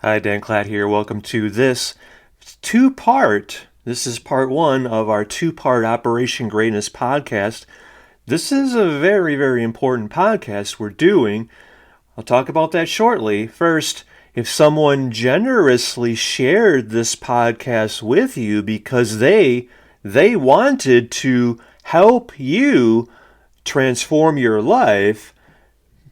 Hi, Dan Klatt here. Welcome to this two-part. This is part one of our two-part Operation Greatness podcast. This is a very, very important podcast we're doing. I'll talk about that shortly. First, if someone generously shared this podcast with you because they wanted to help you transform your life,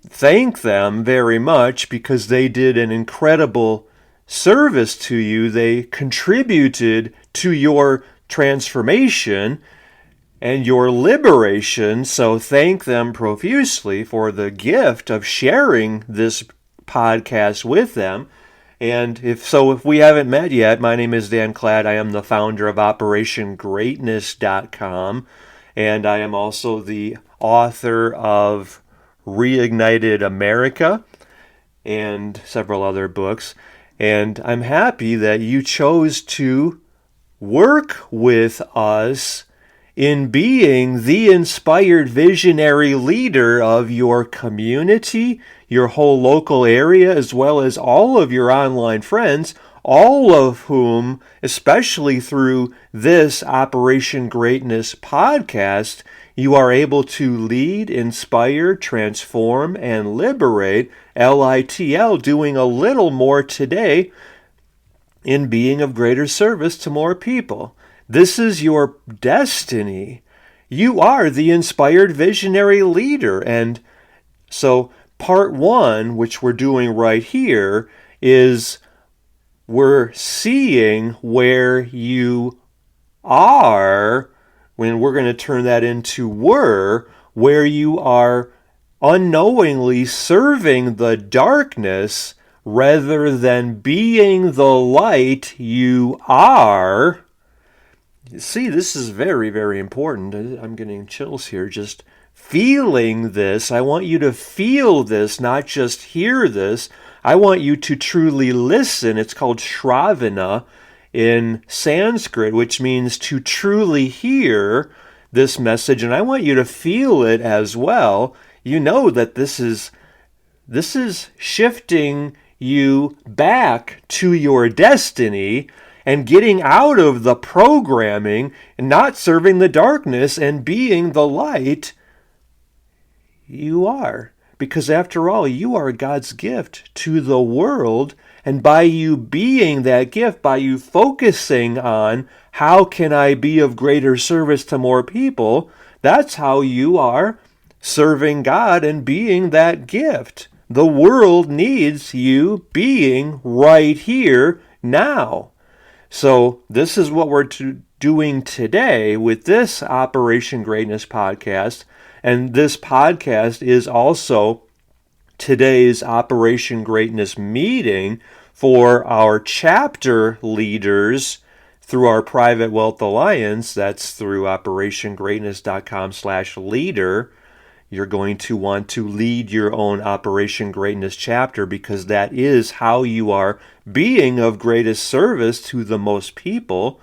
thank them very much because they did an incredible service to you. They contributed to your transformation and your liberation. So thank them profusely for the gift of sharing this podcast with them. And if we haven't met yet, my name is Dan Klatt. I am the founder of OperationGreatness.com, and I am also the author of Reignited America and several other books. And I'm happy that you chose to work with us in being the inspired visionary leader of your community, your whole local area, as well as all of your online friends, all of whom, especially through this Operation Greatness podcast, you are able to lead, inspire, transform, and liberate, LITL, doing a little more today in being of greater service to more people. This is your destiny. You are the inspired visionary leader. And so part one, which we're doing right here, is we're seeing where you are, when we're going to turn that into where you are unknowingly serving the darkness rather than being the light you are. See, this is very, very important. I'm getting chills here just feeling this. I want you to feel this, not just hear this. I want you to truly listen. It's called Shravana in Sanskrit, which means to truly hear this message. And I want you to feel it as well. You know that this is shifting you back to your destiny and getting out of the programming and not serving the darkness and being the light you are. Because after all, you are God's gift to the world. And by you being that gift, by you focusing on how can I be of greater service to more people, that's how you are serving God and being that gift. The world needs you being right here now. So this is what we're doing today with this Operation Greatness podcast. And this podcast is also today's Operation Greatness meeting for our chapter leaders through our Private Wealth Alliance. That's through operationgreatness.com/leader. You're going to want to lead your own Operation Greatness chapter because that is how you are being of greatest service to the most people,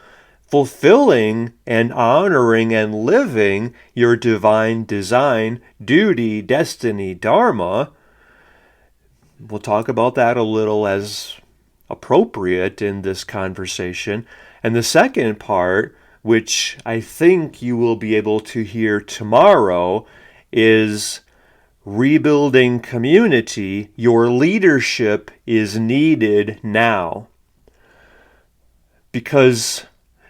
fulfilling and honoring and living your divine design, duty, destiny, dharma. We'll talk about that a little as appropriate in this conversation. And the second part, which I think you will be able to hear tomorrow, is rebuilding community. Your leadership is needed now. Because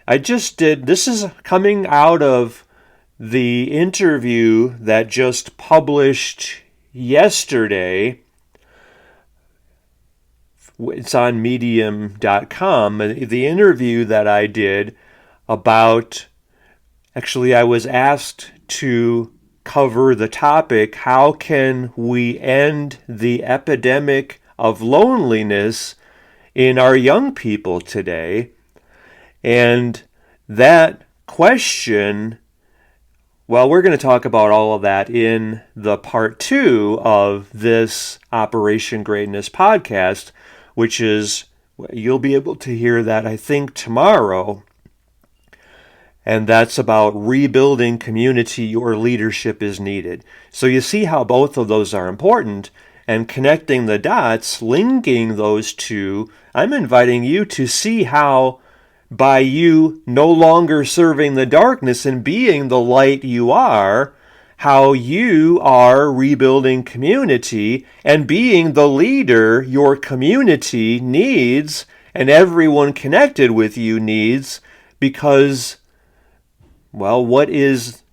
this is coming out of the interview that just published yesterday. It's on medium.com. The interview that I did about, actually I was asked to cover the topic, how can we end the epidemic of loneliness in our young people today? And that question, well, we're going to talk about all of that in the part two of this Operation Greatness podcast, which is, you'll be able to hear that, I think, tomorrow. And that's about rebuilding community. Your leadership is needed. So you see how both of those are important. and connecting the dots, linking those two, I'm inviting you to see how by you no longer serving the darkness and being the light you are, how you are rebuilding community and being the leader your community needs and everyone connected with you needs, because, well, what is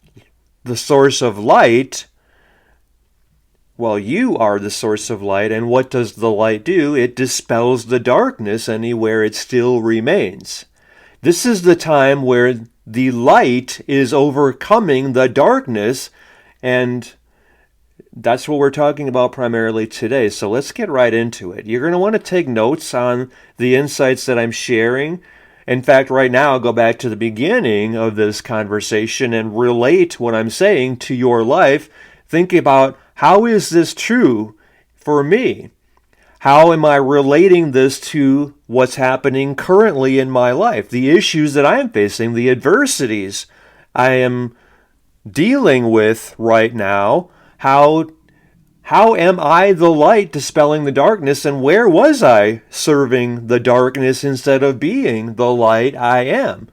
the source of light? Well, you are the source of light, and what does the light do? It dispels the darkness anywhere it still remains. This is the time where the light is overcoming the darkness, and that's what we're talking about primarily today. So let's get right into it. You're going to want to take notes on the insights that I'm sharing. In fact, right now, go back to the beginning of this conversation and relate what I'm saying to your life. Think about, how is this true for me? How am I relating this to what's happening currently in my life? The issues that I'm facing, the adversities I am dealing with right now. How am I the light dispelling the darkness, and where was I serving the darkness instead of being the light I am?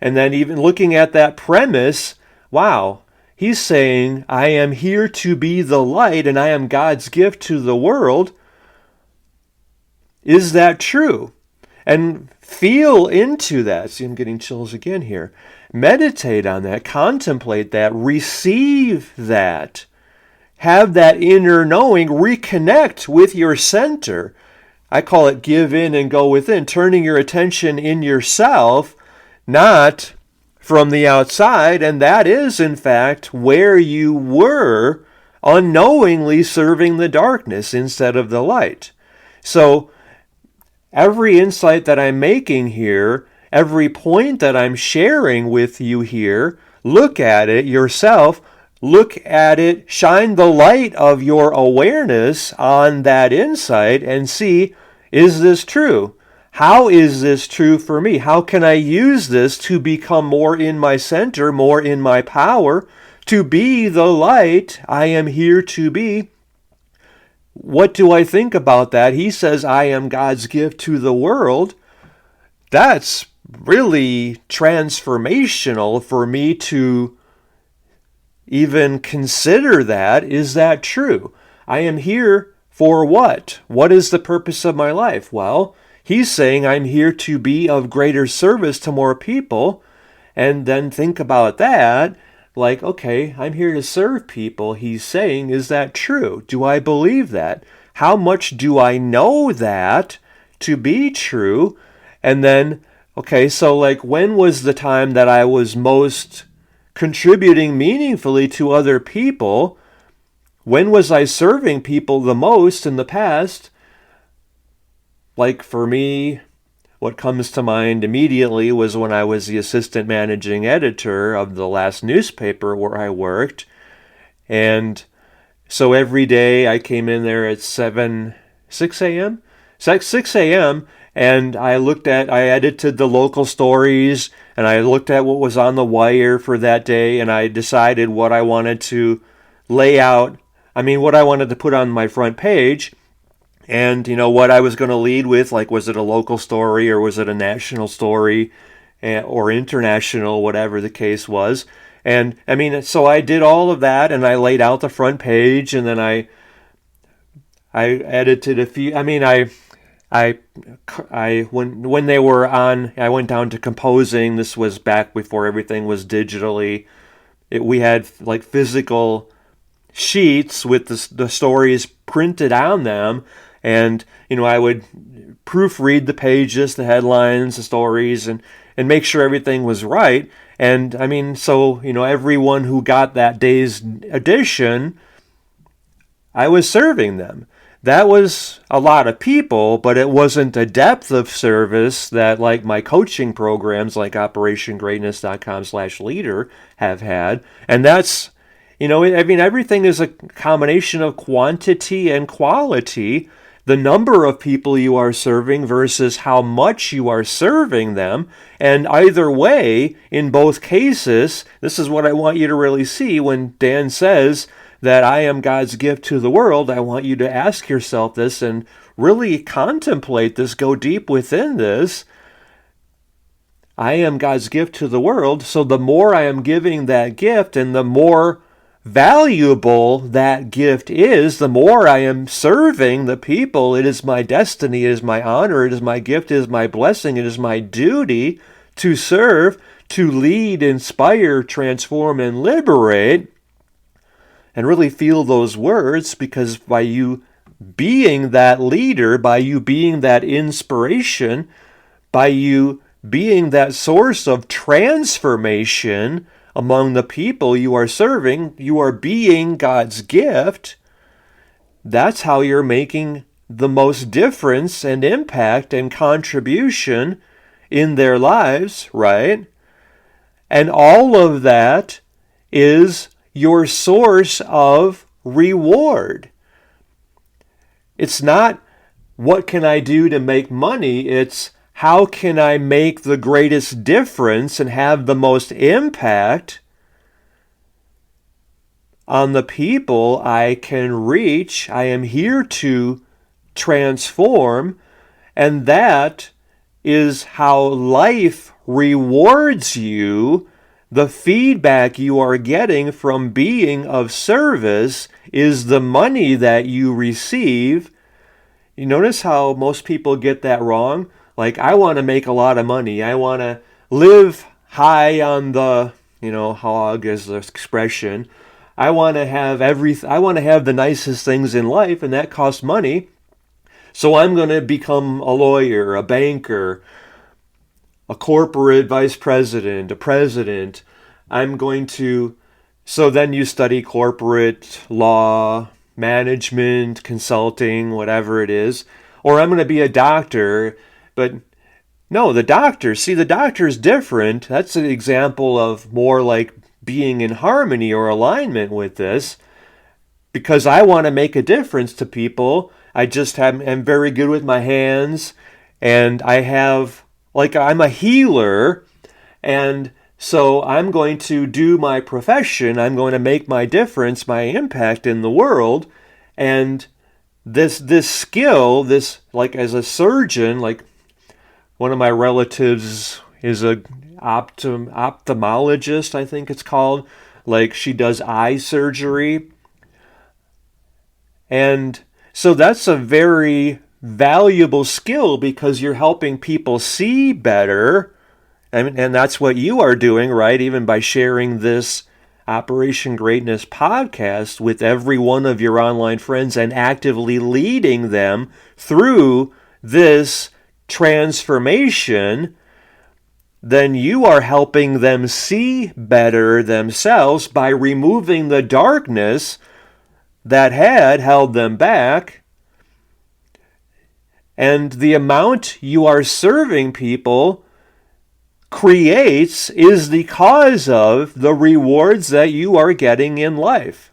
And then even looking at that premise, wow, he's saying, I am here to be the light and I am God's gift to the world. Is that true? And feel into that. See, I'm getting chills again here. Meditate on that, contemplate that, receive that. Have that inner knowing, reconnect with your center. I call it give in and go within, turning your attention in yourself, not from the outside. And that is, in fact, where you were unknowingly serving the darkness instead of the light. So every insight that I'm making here, every point that I'm sharing with you here, look at it yourself. Look at it, shine the light of your awareness on that insight and see, is this true? How is this true for me? How can I use this to become more in my center, more in my power, to be the light I am here to be? What do I think about that? He says, I am God's gift to the world. That's really transformational for me to even consider that. Is that true? I am here for what? What is the purpose of my life? Well, he's saying I'm here to be of greater service to more people. And then think about that. Like, okay, I'm here to serve people. He's saying, is that true? Do I believe that? How much do I know that to be true? And then, okay, so like, when was the time that I was most contributing meaningfully to other people? When was I serving people the most in the past? Like for me, what comes to mind immediately was when I was the assistant managing editor of the last newspaper where I worked. And so every day I came in there at 6 a.m., and I edited the local stories, and I looked at what was on the wire for that day, and I decided what I wanted to lay out. What I wanted to put on my front page, and, what I was going to lead with, like, was it a local story, or was it a national story, or international, whatever the case was. And, so I did all of that, and I laid out the front page, and then I edited a few, when they were on, I went down to composing. This was back before everything was digitally. We had like physical sheets with the stories printed on them, and I would proofread the pages, the headlines, the stories, and make sure everything was right. And so everyone who got that day's edition, I was serving them. That was a lot of people, but it wasn't a depth of service that like my coaching programs like OperationGreatness.com/leader have had. And that's, everything is a combination of quantity and quality. The number of people you are serving versus how much you are serving them. And either way, in both cases, this is what I want you to really see when Dan says that I am God's gift to the world, I want you to ask yourself this and really contemplate this, go deep within this. I am God's gift to the world, so the more I am giving that gift and the more valuable that gift is, the more I am serving the people. It is my destiny, it is my honor, it is my gift, it is my blessing, it is my duty to serve, to lead, inspire, transform, and liberate. And really feel those words, because by you being that leader, by you being that inspiration, by you being that source of transformation among the people you are serving, you are being God's gift. That's how you're making the most difference and impact and contribution in their lives, right? And all of that is your source of reward. It's not what can I do to make money, it's how can I make the greatest difference and have the most impact on the people I can reach. I am here to transform, and that is how life rewards you. The feedback you are getting from being of service is the money that you receive. You notice how most people get that wrong? Like, I want to make a lot of money. I want to live high on the, hog is the expression. I want to have the nicest things in life, and that costs money. So I'm going to become a lawyer, a banker, a corporate vice president, a president. So then you study corporate law, management, consulting, whatever it is. Or I'm going to be a doctor. But no, the doctor is different. That's an example of more like being in harmony or alignment with this. Because I want to make a difference to people. I'm very good with my hands. And I'm a healer. And so I'm going to do my profession. I'm going to make my difference, my impact in the world. And this skill, like as a surgeon, like one of my relatives is a ophthalmologist, I think it's called. Like, she does eye surgery. And so that's a very valuable skill because you're helping people see better. And that's what you are doing, right? Even by sharing this Operation Greatness podcast with every one of your online friends and actively leading them through this transformation, then you are helping them see better themselves by removing the darkness that had held them back. And the amount you are serving people is the cause of the rewards that you are getting in life.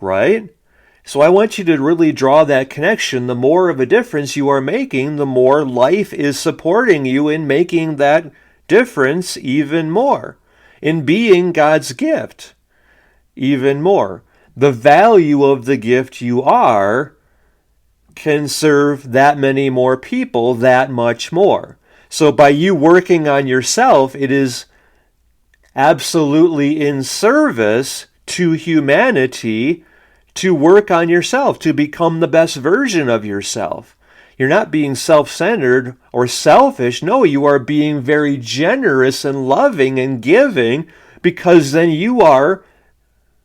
Right? So I want you to really draw that connection. The more of a difference you are making, the more life is supporting you in making that difference even more, in being God's gift even more. The value of the gift you are can serve that many more people that much more. So by you working on yourself, it is absolutely in service to humanity to work on yourself, to become the best version of yourself. You're not being self-centered or selfish. No, you are being very generous and loving and giving, because then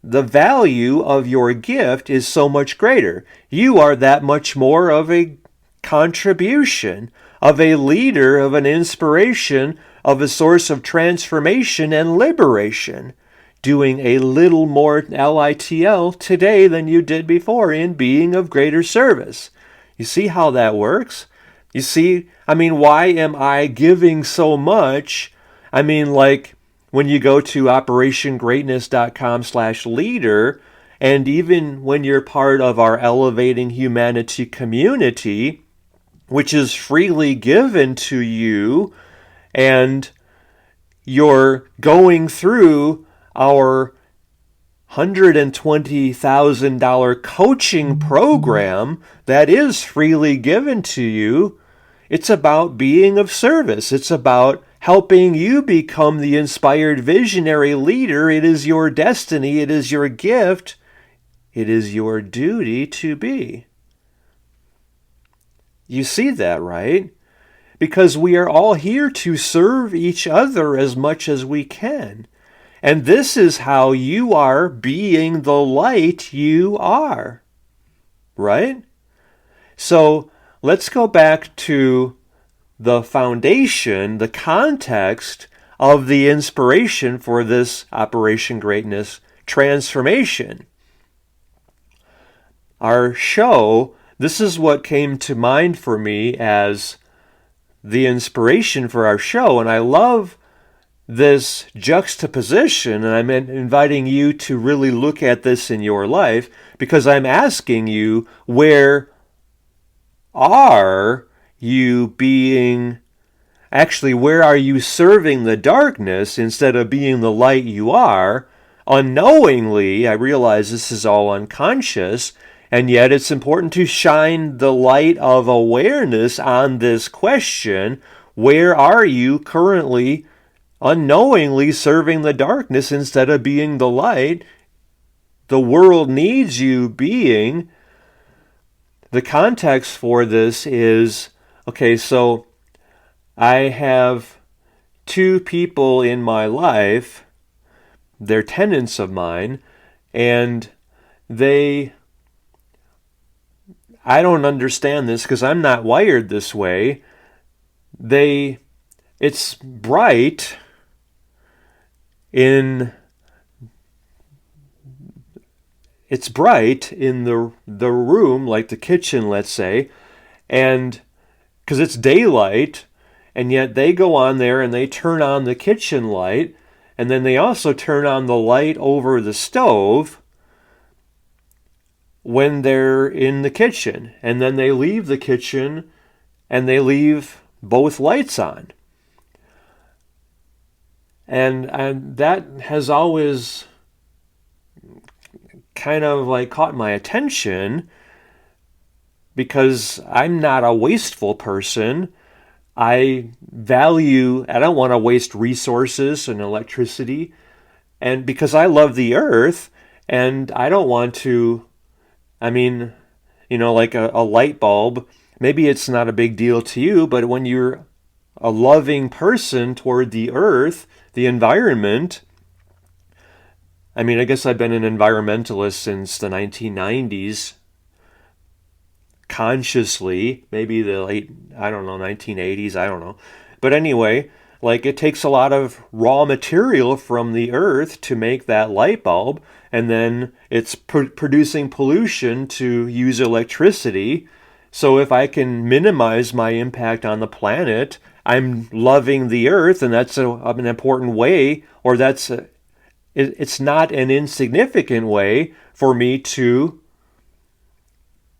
the value of your gift is so much greater. You are that much more of a contribution, of a leader, of an inspiration, of a source of transformation and liberation, doing a little more LITL today than you did before in being of greater service. You see how that works? You see, why am I giving so much? Like when you go to operationgreatness.com/leader, and even when you're part of our Elevating Humanity community, which is freely given to you, and you're going through our $120,000 coaching program that is freely given to you. It's about being of service. It's about helping you become the inspired visionary leader. It is your destiny. It is your gift. It is your duty to be. You see that, right? Because we are all here to serve each other as much as we can. And this is how you are being the light you are. Right? So let's go back to the foundation, the context of the inspiration for this Operation Greatness transformation. Our show, this is what came to mind for me as the inspiration for our show, and I love this juxtaposition, and I'm inviting you to really look at this in your life, because I'm asking you, where are you serving the darkness instead of being the light you are? Unknowingly, I realize this is all unconscious, and yet it's important to shine the light of awareness on this question. Where are you currently unknowingly serving the darkness instead of being the light the world needs you being? The context for this is, okay, so I have two people in my life, they're tenants of mine, and I don't understand this because I'm not wired this way. It's bright in the room, like the kitchen, let's say, and because it's daylight, and yet they go on there and they turn on the kitchen light, and then they also turn on the light over the stove when they're in the kitchen, and then they leave the kitchen and they leave both lights on. And that has always kind of like caught my attention, because I'm not a wasteful person. I don't want to waste resources and electricity, and because I love the earth, and I don't want to, like a light bulb, maybe it's not a big deal to you, but when you're a loving person toward the earth, the environment, I guess I've been an environmentalist since the 1990s, consciously, maybe the late, 1980s, I don't know. But anyway, like it takes a lot of raw material from the earth to make that light bulb, and then it's producing pollution to use electricity. So if I can minimize my impact on the planet, I'm loving the earth, and that's an important way, or it's not an insignificant way for me to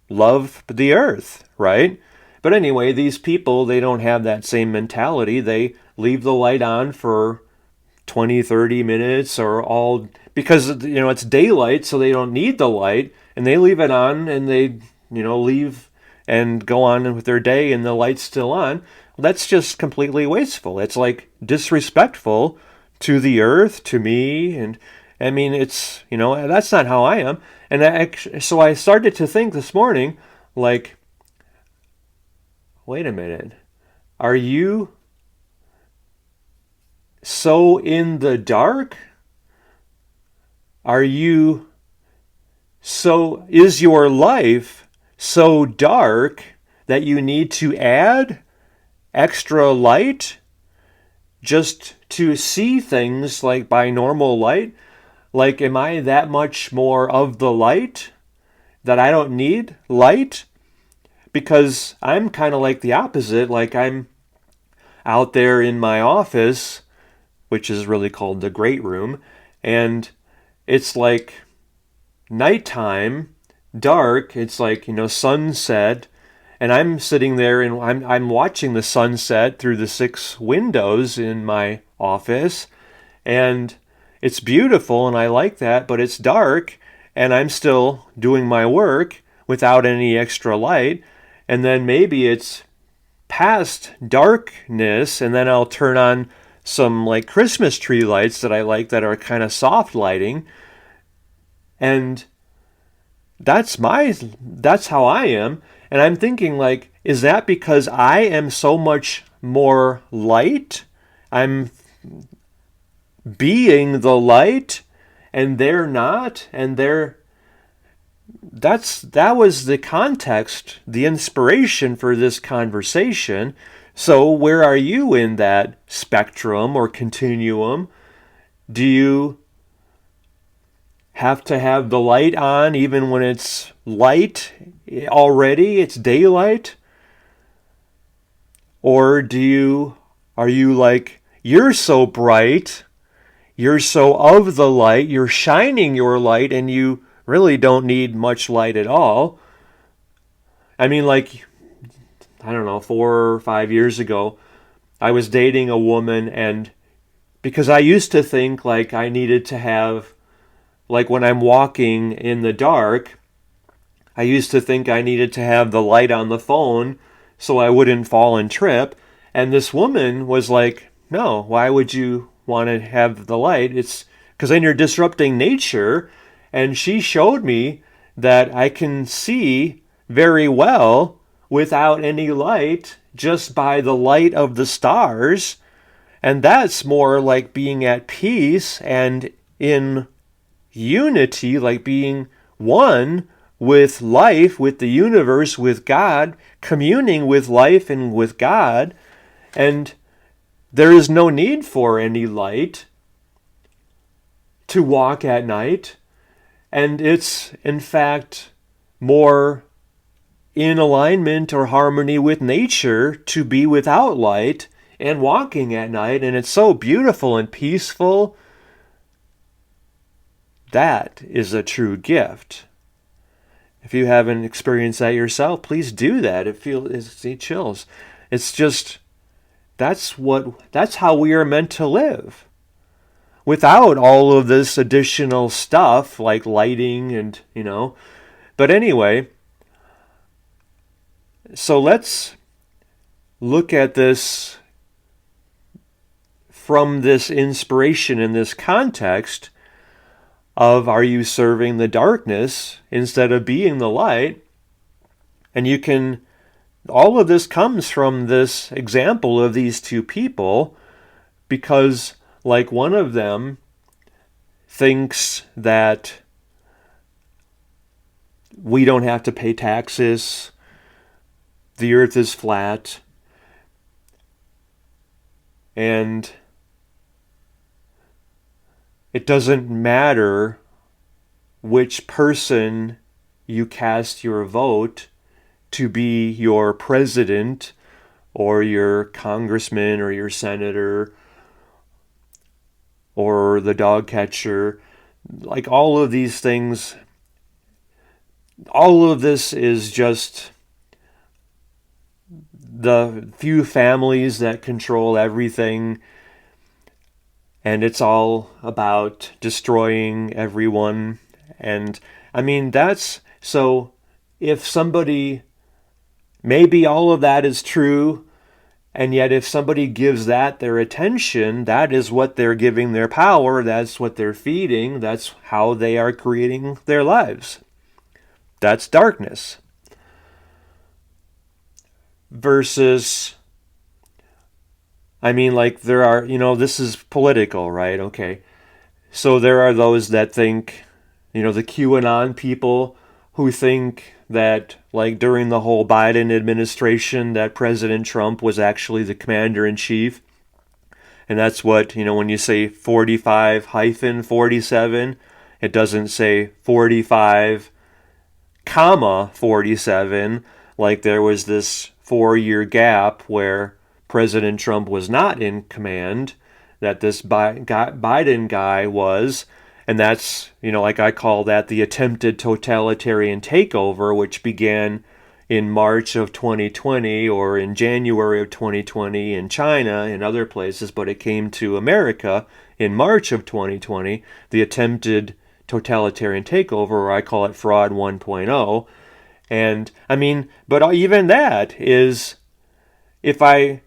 love the earth, right? But anyway, these people, they don't have that same mentality. They leave the light on for 20, 30 minutes because, it's daylight, so they don't need the light, and they leave it on, and they, leave and go on with their day, and the light's still on. Well, that's just completely wasteful. It's like disrespectful to the earth, to me, and it's, that's not how I am. And so I started to think this morning, like, wait a minute, are you so in the dark? Is your life so dark that you need to add extra light just to see things like by normal light? Like, am I that much more of the light that I don't need light? Because I'm kind of like the opposite. Like, I'm out there in my office, which is really called the Great Room, and it's like nighttime, dark. It's like, sunset, and I'm sitting there and I'm watching the sunset through the 6 windows in my office, and it's beautiful and I like that, but it's dark and I'm still doing my work without any extra light. And then maybe it's past darkness and then I'll turn on some like Christmas tree lights that I like that are kind of soft lighting. And that's how I am. And I'm thinking, like, is that because I am so much more light? I'm being the light and they're not, and that was the context, the inspiration for this conversation. So where are you in that spectrum or continuum? Do you have to have the light on even when it's light already, it's daylight? Or are you like, you're so bright, you're so of the light, you're shining your light, and you really don't need much light at all? I mean, like, I don't know, 4 or 5 years ago, I was dating a woman, and because I used to think like I needed to have, like when I'm walking in the dark, I used to think I needed to have the light on the phone so I wouldn't fall and trip. And this woman was like, no, why would you want to have the light? It's because then you're disrupting nature. And she showed me that I can see very well without any light, just by the light of the stars. And that's more like being at peace and in unity, like being one with life, with the universe, with God, communing with life and with God. And there is no need for any light to walk at night. And it's, in fact, more in alignment or harmony with nature to be without light and walking at night. And it's so beautiful and peaceful. That is a true gift. If you haven't experienced that yourself, please do that. It chills. It's just, that's how we are meant to live. Without all of this additional stuff like lighting and, But anyway, so let's look at this from this inspiration in this context of, are you serving the darkness instead of being the light? And all of this comes from this example of these two people, because like one of them thinks that we don't have to pay taxes, the earth is flat, and it doesn't matter which person you cast your vote to be your president or your congressman or your senator or the dog catcher. Like all of these things, all of this is just the few families that control everything. And it's all about destroying everyone. And I mean, so if somebody, maybe all of that is true, and yet if somebody gives that their attention, that is what they're giving their power, that's what they're feeding, that's how they are creating their lives. That's darkness. Versus, I mean, like there are, this is political, right? Okay. So there are those that think, the QAnon people who think that, like during the whole Biden administration, that President Trump was actually the commander-in-chief. And that's what, when you say 45-47, it doesn't say 45, 47, like there was this 4-year gap where President Trump was not in command, that this Biden guy was. And that's, like I call that the attempted totalitarian takeover, which began, in March of 2020 or in January of 2020 in China and other places, but it came to America in March of 2020, the attempted totalitarian takeover, or I call it Fraud 1.0. And I mean, but even that is, if I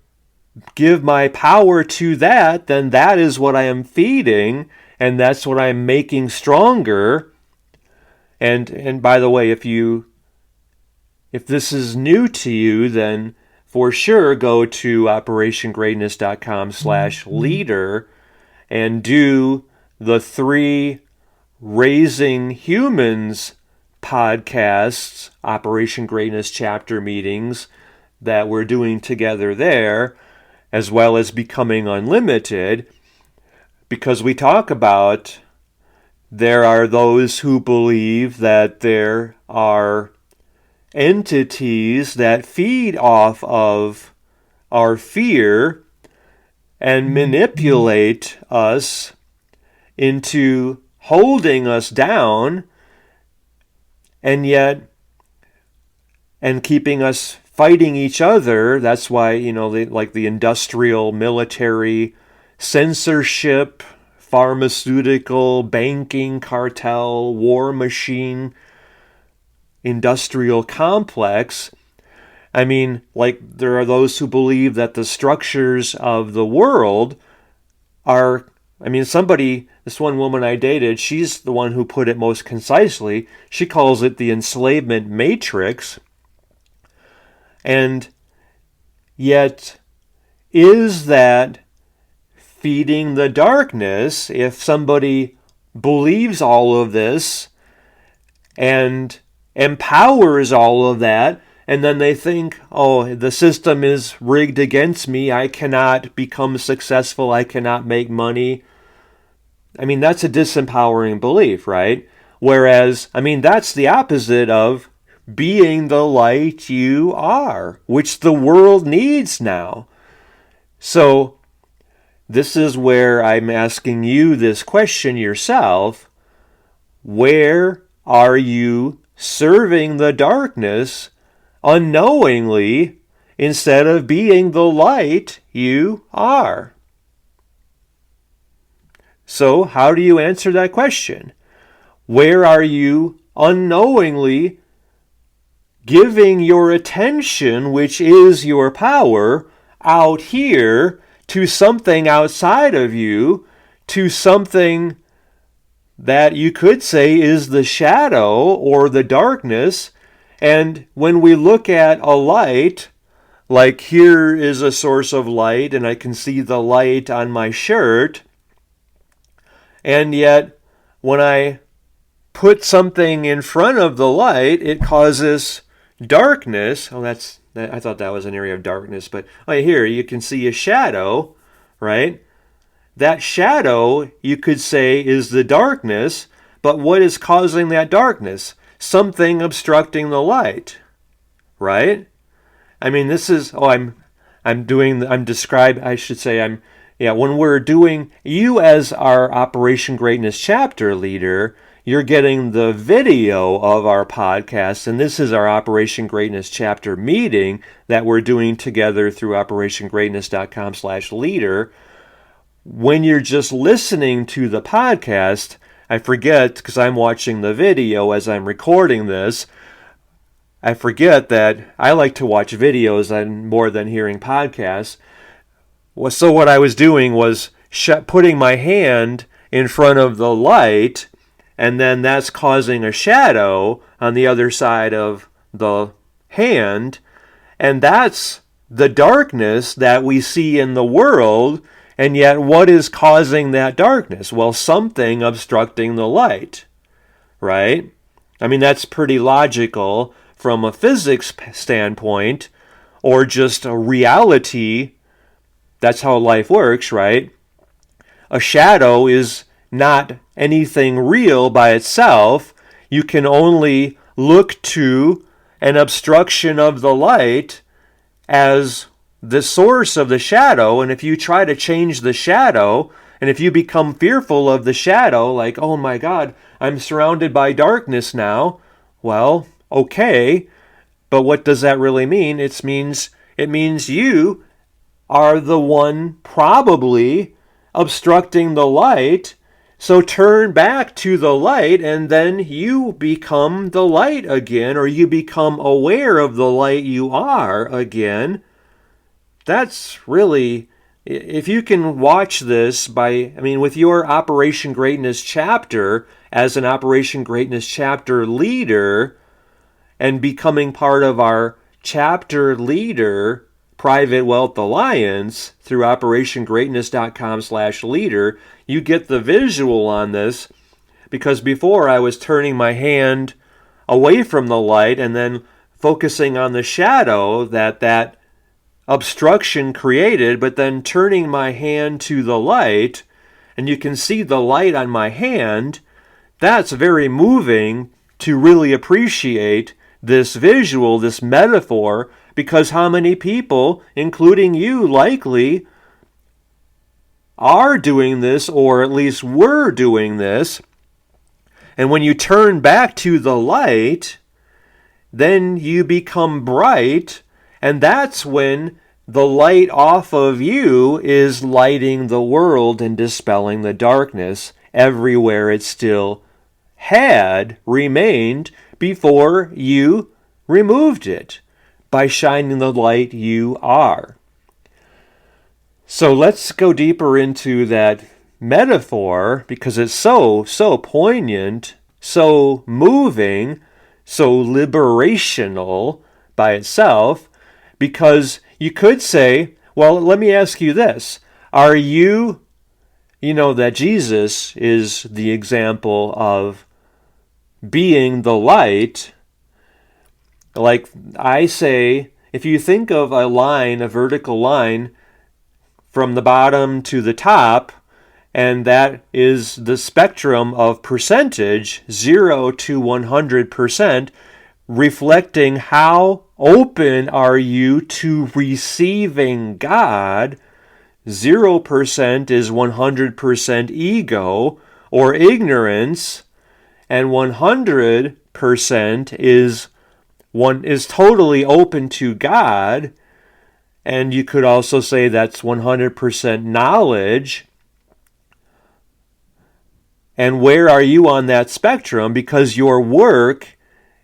give my power to that, then that is what I am feeding, and that's what I'm making stronger. And by the way, if this is new to you, then for sure go to operationgreatness.com/leader and do the 3 Raising Humans podcasts, Operation Greatness chapter meetings that we're doing together there, as well as Becoming Unlimited, because we talk about there are those who believe that there are entities that feed off of our fear and manipulate us into holding us down and keeping us fighting each other. That's why, like the industrial, military, censorship, pharmaceutical, banking, cartel, war machine, industrial complex. I mean, like there are those who believe that the structures of the world are, this one woman I dated, she's the one who put it most concisely. She calls it the enslavement matrix. And yet, is that feeding the darkness if somebody believes all of this and empowers all of that, and then they think, oh, the system is rigged against me, I cannot become successful, I cannot make money. I mean, that's a disempowering belief, right? Whereas, that's the opposite of being the light you are, which the world needs now. So, this is where I'm asking you this question yourself. Where are you serving the darkness unknowingly instead of being the light you are? So, how do you answer that question? Where are you unknowingly giving your attention, which is your power, out here to something outside of you, to something that you could say is the shadow or the darkness? And when we look at a light, like here is a source of light and I can see the light on my shirt, and yet when I put something in front of the light, it causes darkness. Oh, I thought that was an area of darkness, but here you can see a shadow, right? That shadow, you could say, is the darkness, but what is causing that darkness? Something obstructing the light, right? I mean, this is, when we're doing, you as our Operation Greatness chapter leader, you're getting the video of our podcast, and this is our Operation Greatness chapter meeting that we're doing together through operationgreatness.com/leader. When you're just listening to the podcast, I forget, because I'm watching the video as I'm recording this, I forget that I like to watch videos more than hearing podcasts. So what I was doing was putting my hand in front of the light, and then that's causing a shadow on the other side of the hand, and that's the darkness that we see in the world. And yet, what is causing that darkness? Well, something obstructing the light, right? I mean, that's pretty logical from a physics standpoint, or just a reality. That's how life works, right? A shadow is not anything real by itself. You can only look to an obstruction of the light as the source of the shadow, and if you try to change the shadow, and if you become fearful of the shadow, like, oh my God, I'm surrounded by darkness now, well, okay, But what does that really mean? It means you are the one probably obstructing the light. So turn back to the light, and then you become the light again, or you become aware of the light you are again. That's really, if you can watch this with your Operation Greatness chapter, as an Operation Greatness chapter leader, and becoming part of our chapter leader Private Wealth Alliance through operationgreatness.com/leader, you get the visual on this, because before I was turning my hand away from the light and then focusing on the shadow that obstruction created, but then turning my hand to the light, and you can see the light on my hand. That's very moving to really appreciate this visual, this metaphor, because how many people, including you likely, are doing this, or at least were doing this. And when you turn back to the light, then you become bright, and that's when the light off of you is lighting the world and dispelling the darkness everywhere it still had remained before you removed it, by shining the light you are. So let's go deeper into that metaphor, because it's so poignant, so moving, so liberational by itself. Because you could say, well, let me ask you this. Are you know that Jesus is the example of being the light. Like I say, if you think of a line, a vertical line, from the bottom to the top, and that is the spectrum of percentage, 0 to 100%, reflecting how open are you to receiving God. 0% is 100% ego or ignorance, and 100% is totally open to God. And you could also say that's 100% knowledge. And where are you on that spectrum? Because your work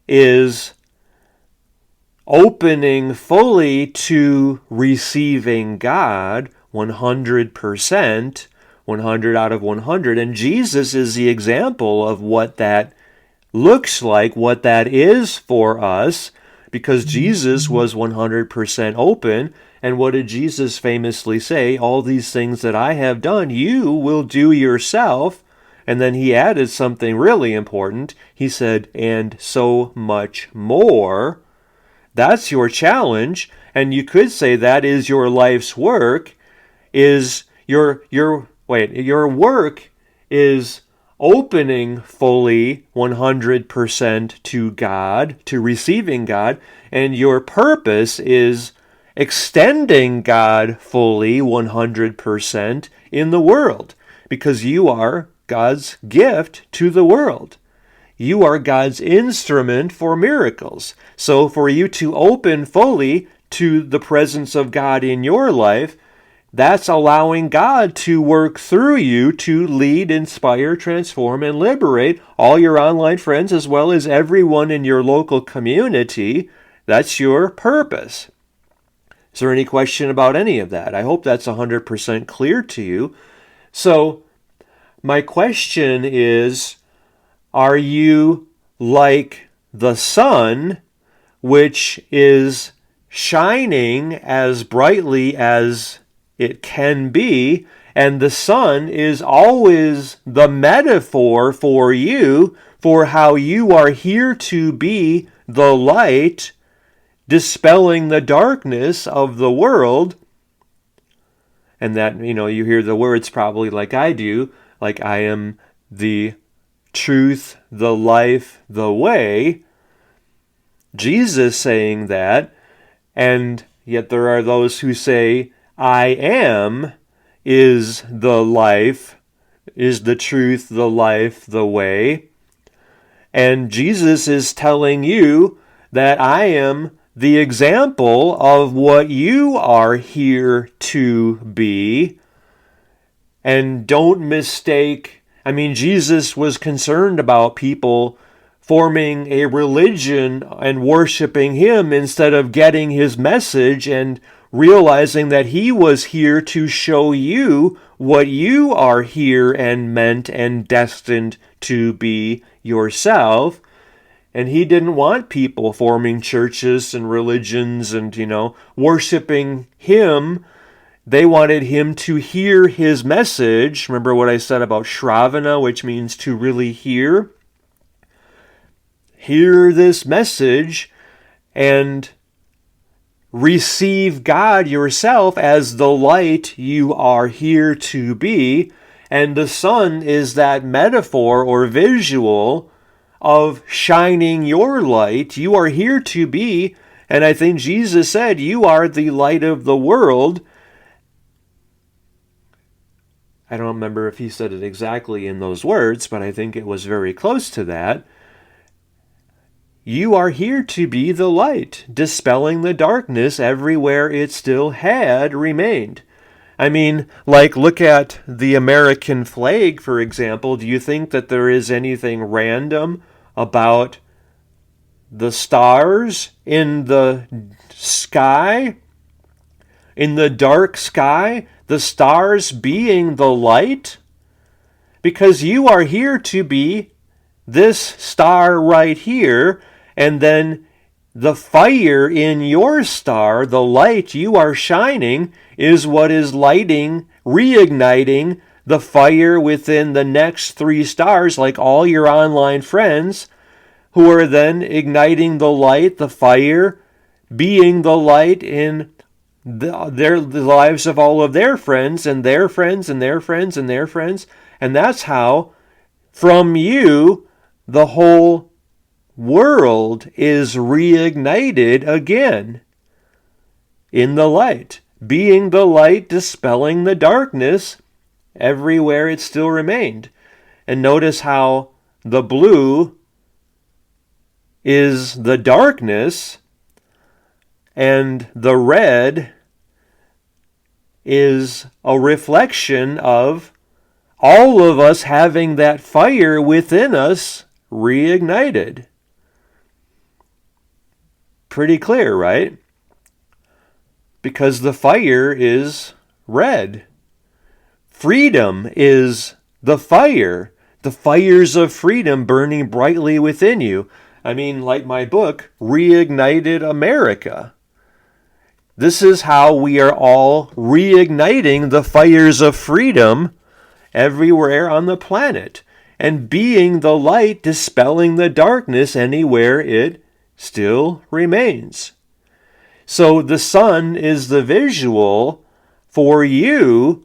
is opening fully to receiving God, 100%, 100 out of 100. And Jesus is the example of what that looks like, what that is for us, because Jesus was 100% open. And what did Jesus famously say? All these things that I have done, you will do yourself. And then he added something really important. He said, and so much more. That's your challenge. And you could say that is your life's work. Your work is opening fully 100% to God, to receiving God, and your purpose is extending God fully 100% in the world, because you are God's gift to the world. You are God's instrument for miracles. So for you to open fully to the presence of God in your life, that's allowing God to work through you to lead, inspire, transform, and liberate all your online friends as well as everyone in your local community. That's your purpose. Is there any question about any of that? I hope that's 100% clear to you. So, my question is, are you like the sun, which is shining as brightly as it can be, and the sun is always the metaphor for you for how you are here to be the light, dispelling the darkness of the world? And that, you hear the words probably like I do, like I am the truth, the life, the way. Jesus saying that, and yet there are those who say, I am is the life, is the truth, the life, the way. And Jesus is telling you that I am the example of what you are here to be. And don't mistake, Jesus was concerned about people forming a religion and worshiping him instead of getting his message and realizing that he was here to show you what you are here and meant and destined to be yourself. And he didn't want people forming churches and religions and, worshiping him. They wanted him to hear his message. Remember what I said about Shravana, which means to really hear? Hear this message and receive God yourself as the light you are here to be. And the sun is that metaphor or visual of shining your light. You are here to be, and I think Jesus said, you are the light of the world. I don't remember if he said it exactly in those words, but I think it was very close to that. You are here to be the light, dispelling the darkness everywhere it still had remained. Look at the American flag, for example. Do you think that there is anything random about the stars in the sky? In the dark sky? The stars being the light? Because you are here to be this star right here, and then the fire in your star, the light you are shining, is what is reigniting the fire within the next 3 stars, like all your online friends, who are then igniting the light, the fire, being the light in the lives of all of their friends and their friends and their friends and their friends. And that's how, from you, the whole world is reignited again in the light, being the light, dispelling the darkness everywhere it still remained. And notice how the blue is the darkness and the red is a reflection of all of us having that fire within us reignited. Pretty clear, right? Because the fire is red. Freedom is the fire. The fires of freedom burning brightly within you. Like my book, Reignited America. This is how we are all reigniting the fires of freedom everywhere on the planet. And being the light, dispelling the darkness anywhere it still remains. So the sun is the visual for you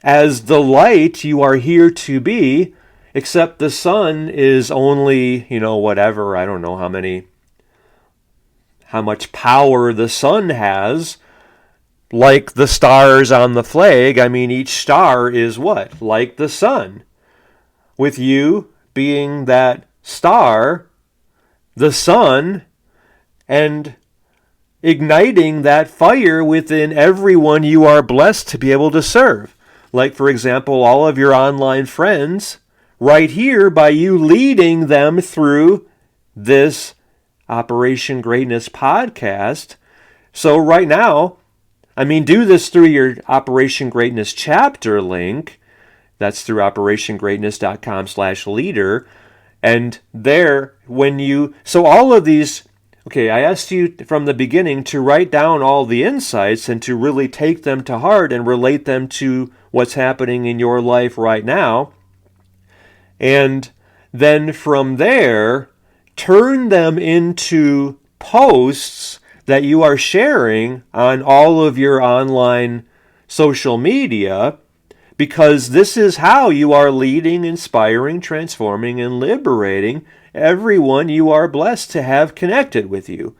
as the light you are here to be, except the sun is only, whatever, I don't know how much power the sun has, like the stars on the flag. Each star is what? Like the sun. With you being that star, the sun, and igniting that fire within everyone you are blessed to be able to serve. Like, for example, all of your online friends, right here, by you leading them through this Operation Greatness podcast. So right now, do this through your Operation Greatness chapter link. That's through operationgreatness.com/leader. And there, so all of these, I asked you from the beginning to write down all the insights and to really take them to heart and relate them to what's happening in your life right now. And then from there, turn them into posts that you are sharing on all of your online social media, because this is how you are leading, inspiring, transforming, and liberating everyone you are blessed to have connected with you,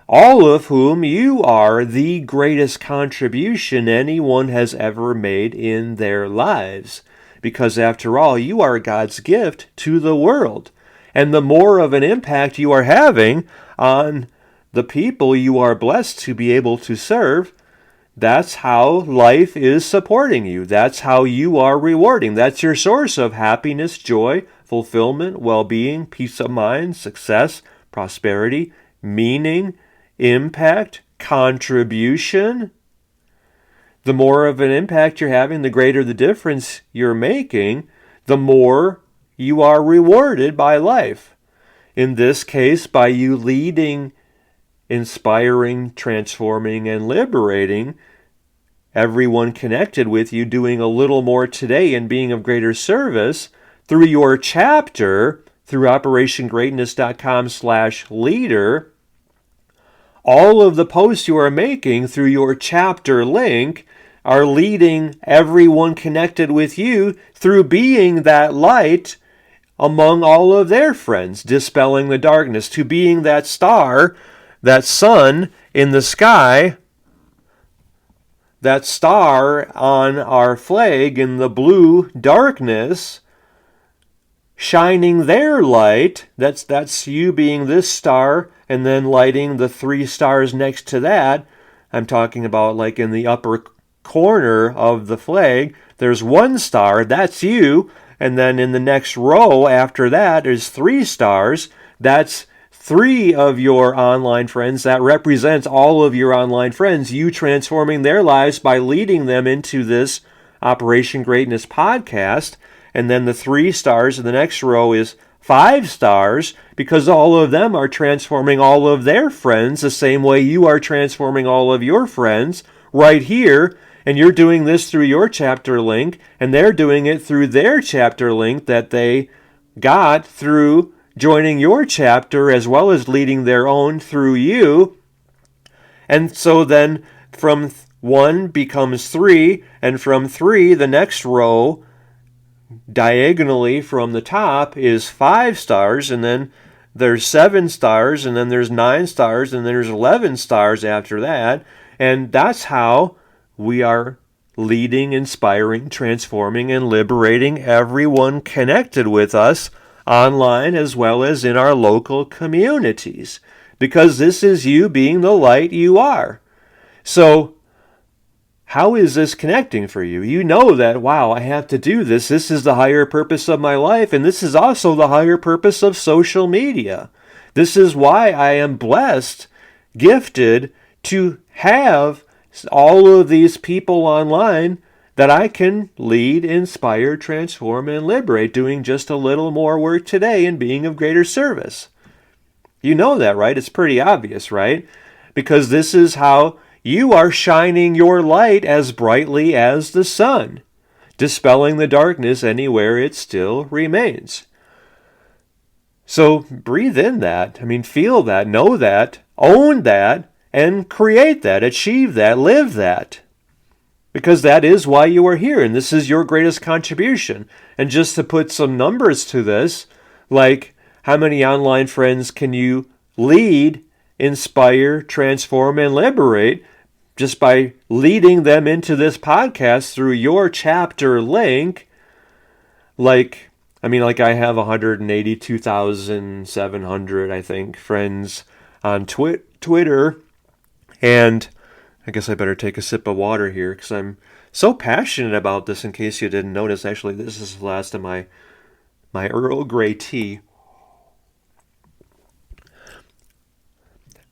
all of whom you are the greatest contribution anyone has ever made in their lives. Because after all, you are God's gift to the world. And the more of an impact you are having on the people you are blessed to be able to serve, that's how life is supporting you. That's how you are rewarding. That's your source of happiness, joy, fulfillment, well-being, peace of mind, success, prosperity, meaning, impact, contribution. The more of an impact you're having, the greater the difference you're making, the more you are rewarded by life. In this case, by you leading, inspiring, transforming, and liberating everyone connected with you, doing a little more today and being of greater service through your chapter, through operationgreatness.com/leader. All of the posts you are making through your chapter link are leading everyone connected with you through being that light among all of their friends, dispelling the darkness, to being that star, that sun in the sky, that star on our flag in the blue darkness, shining their light. That's you being this star, and then lighting the 3 stars next to that. I'm talking about like in the upper corner of the flag, there's 1 star, that's you, and then in the next row after that is 3 stars. That's 3 of your online friends. That represents all of your online friends, you transforming their lives by leading them into this Operation Greatness podcast. And then the 3 stars in the next row is 5 stars, because all of them are transforming all of their friends the same way you are transforming all of your friends right here. And you're doing this through your chapter link, and they're doing it through their chapter link that they got through joining your chapter, as well as leading their own through you. And so then from 1 becomes 3, and from 3, the next row diagonally from the top is 5 stars, and then there's 7 stars, and then there's 9 stars, and there's 11 stars after that. And that's how we are leading, inspiring, transforming, and liberating everyone connected with us online as well as in our local communities, because this is you being the light you are. So how is this connecting for you? You know that, wow, I have to do this. This is the higher purpose of my life, and this is also the higher purpose of social media. This is why I am blessed, gifted to have all of these people online that I can lead, inspire, transform, and liberate, doing just a little more work today and being of greater service. You know that, right? It's pretty obvious, right? Because this is how you are shining your light as brightly as the sun, dispelling the darkness anywhere it still remains. So breathe in that. Feel that, know that, own that, and create that, achieve that, live that. Because that is why you are here, and this is your greatest contribution. And just to put some numbers to this, like how many online friends can you lead, inspire, transform, and liberate just by leading them into this podcast through your chapter link? Like I have 182,700, I think, friends on Twitter. And I guess I better take a sip of water here because I'm so passionate about this, in case you didn't notice. Actually, this is the last of my Earl Grey tea.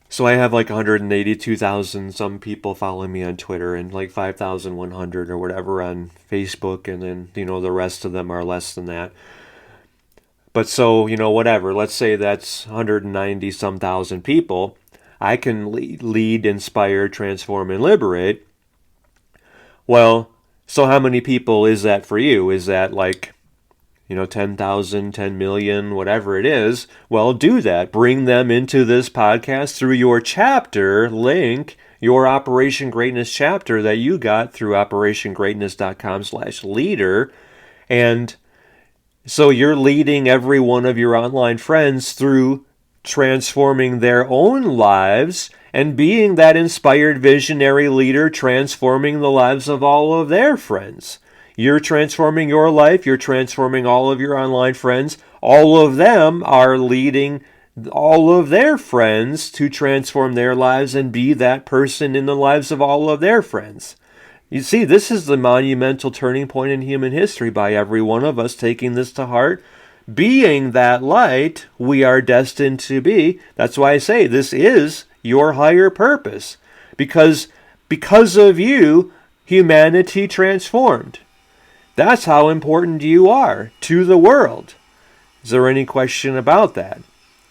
So I have like 182,000 some people following me on Twitter, and like 5,100 or whatever on Facebook, and then, the rest of them are less than that. But so, whatever, let's say that's 190 some thousand people. I can lead, inspire, transform, and liberate. Well, so how many people is that for you? Is that like, 10,000, 10 million, whatever it is? Well, do that. Bring them into this podcast through your chapter link, your Operation Greatness chapter that you got through operationgreatness.com/leader. And so you're leading every one of your online friends through transforming their own lives and being that inspired visionary leader, transforming the lives of all of their friends. You're transforming your life. You're transforming all of your online friends. All of them are leading all of their friends to transform their lives and be that person in the lives of all of their friends. You see, this is the monumental turning point in human history by every one of us taking this to heart. Being that light we are destined to be. That's why I say this is your higher purpose. Because of you, humanity transformed. That's how important you are to the world. Is there any question about that?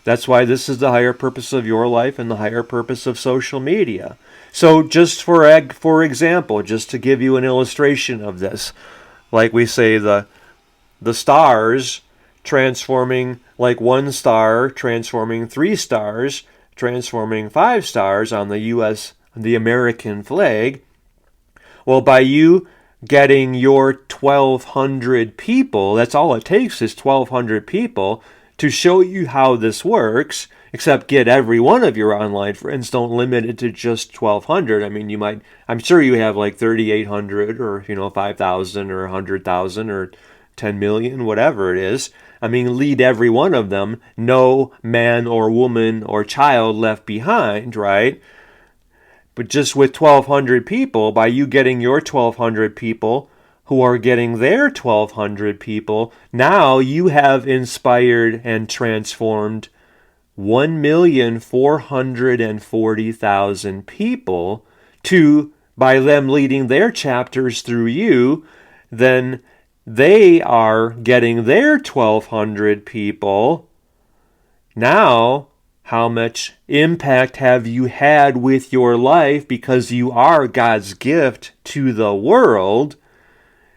That's why this is the higher purpose of your life and the higher purpose of social media. So just for example, just to give you an illustration of this, like we say the stars transforming, like one star transforming 3 stars, transforming 5 stars on the American flag. Well, by you getting your 1,200 people, that's all it takes is 1,200 people to show you how this works, except get every one of your online friends. Don't limit it to just 1,200. I mean, I'm sure you have like 3,800 or, 5,000 or 100,000 or 10 million, whatever it is. I mean, lead every one of them. No man or woman or child left behind, right? But just with 1,200 people, by you getting your 1,200 people who are getting their 1,200 people, now you have inspired and transformed 1,440,000 people by them leading their chapters through you, then they are getting their 1,200 people. Now, how much impact have you had with your life because you are God's gift to the world?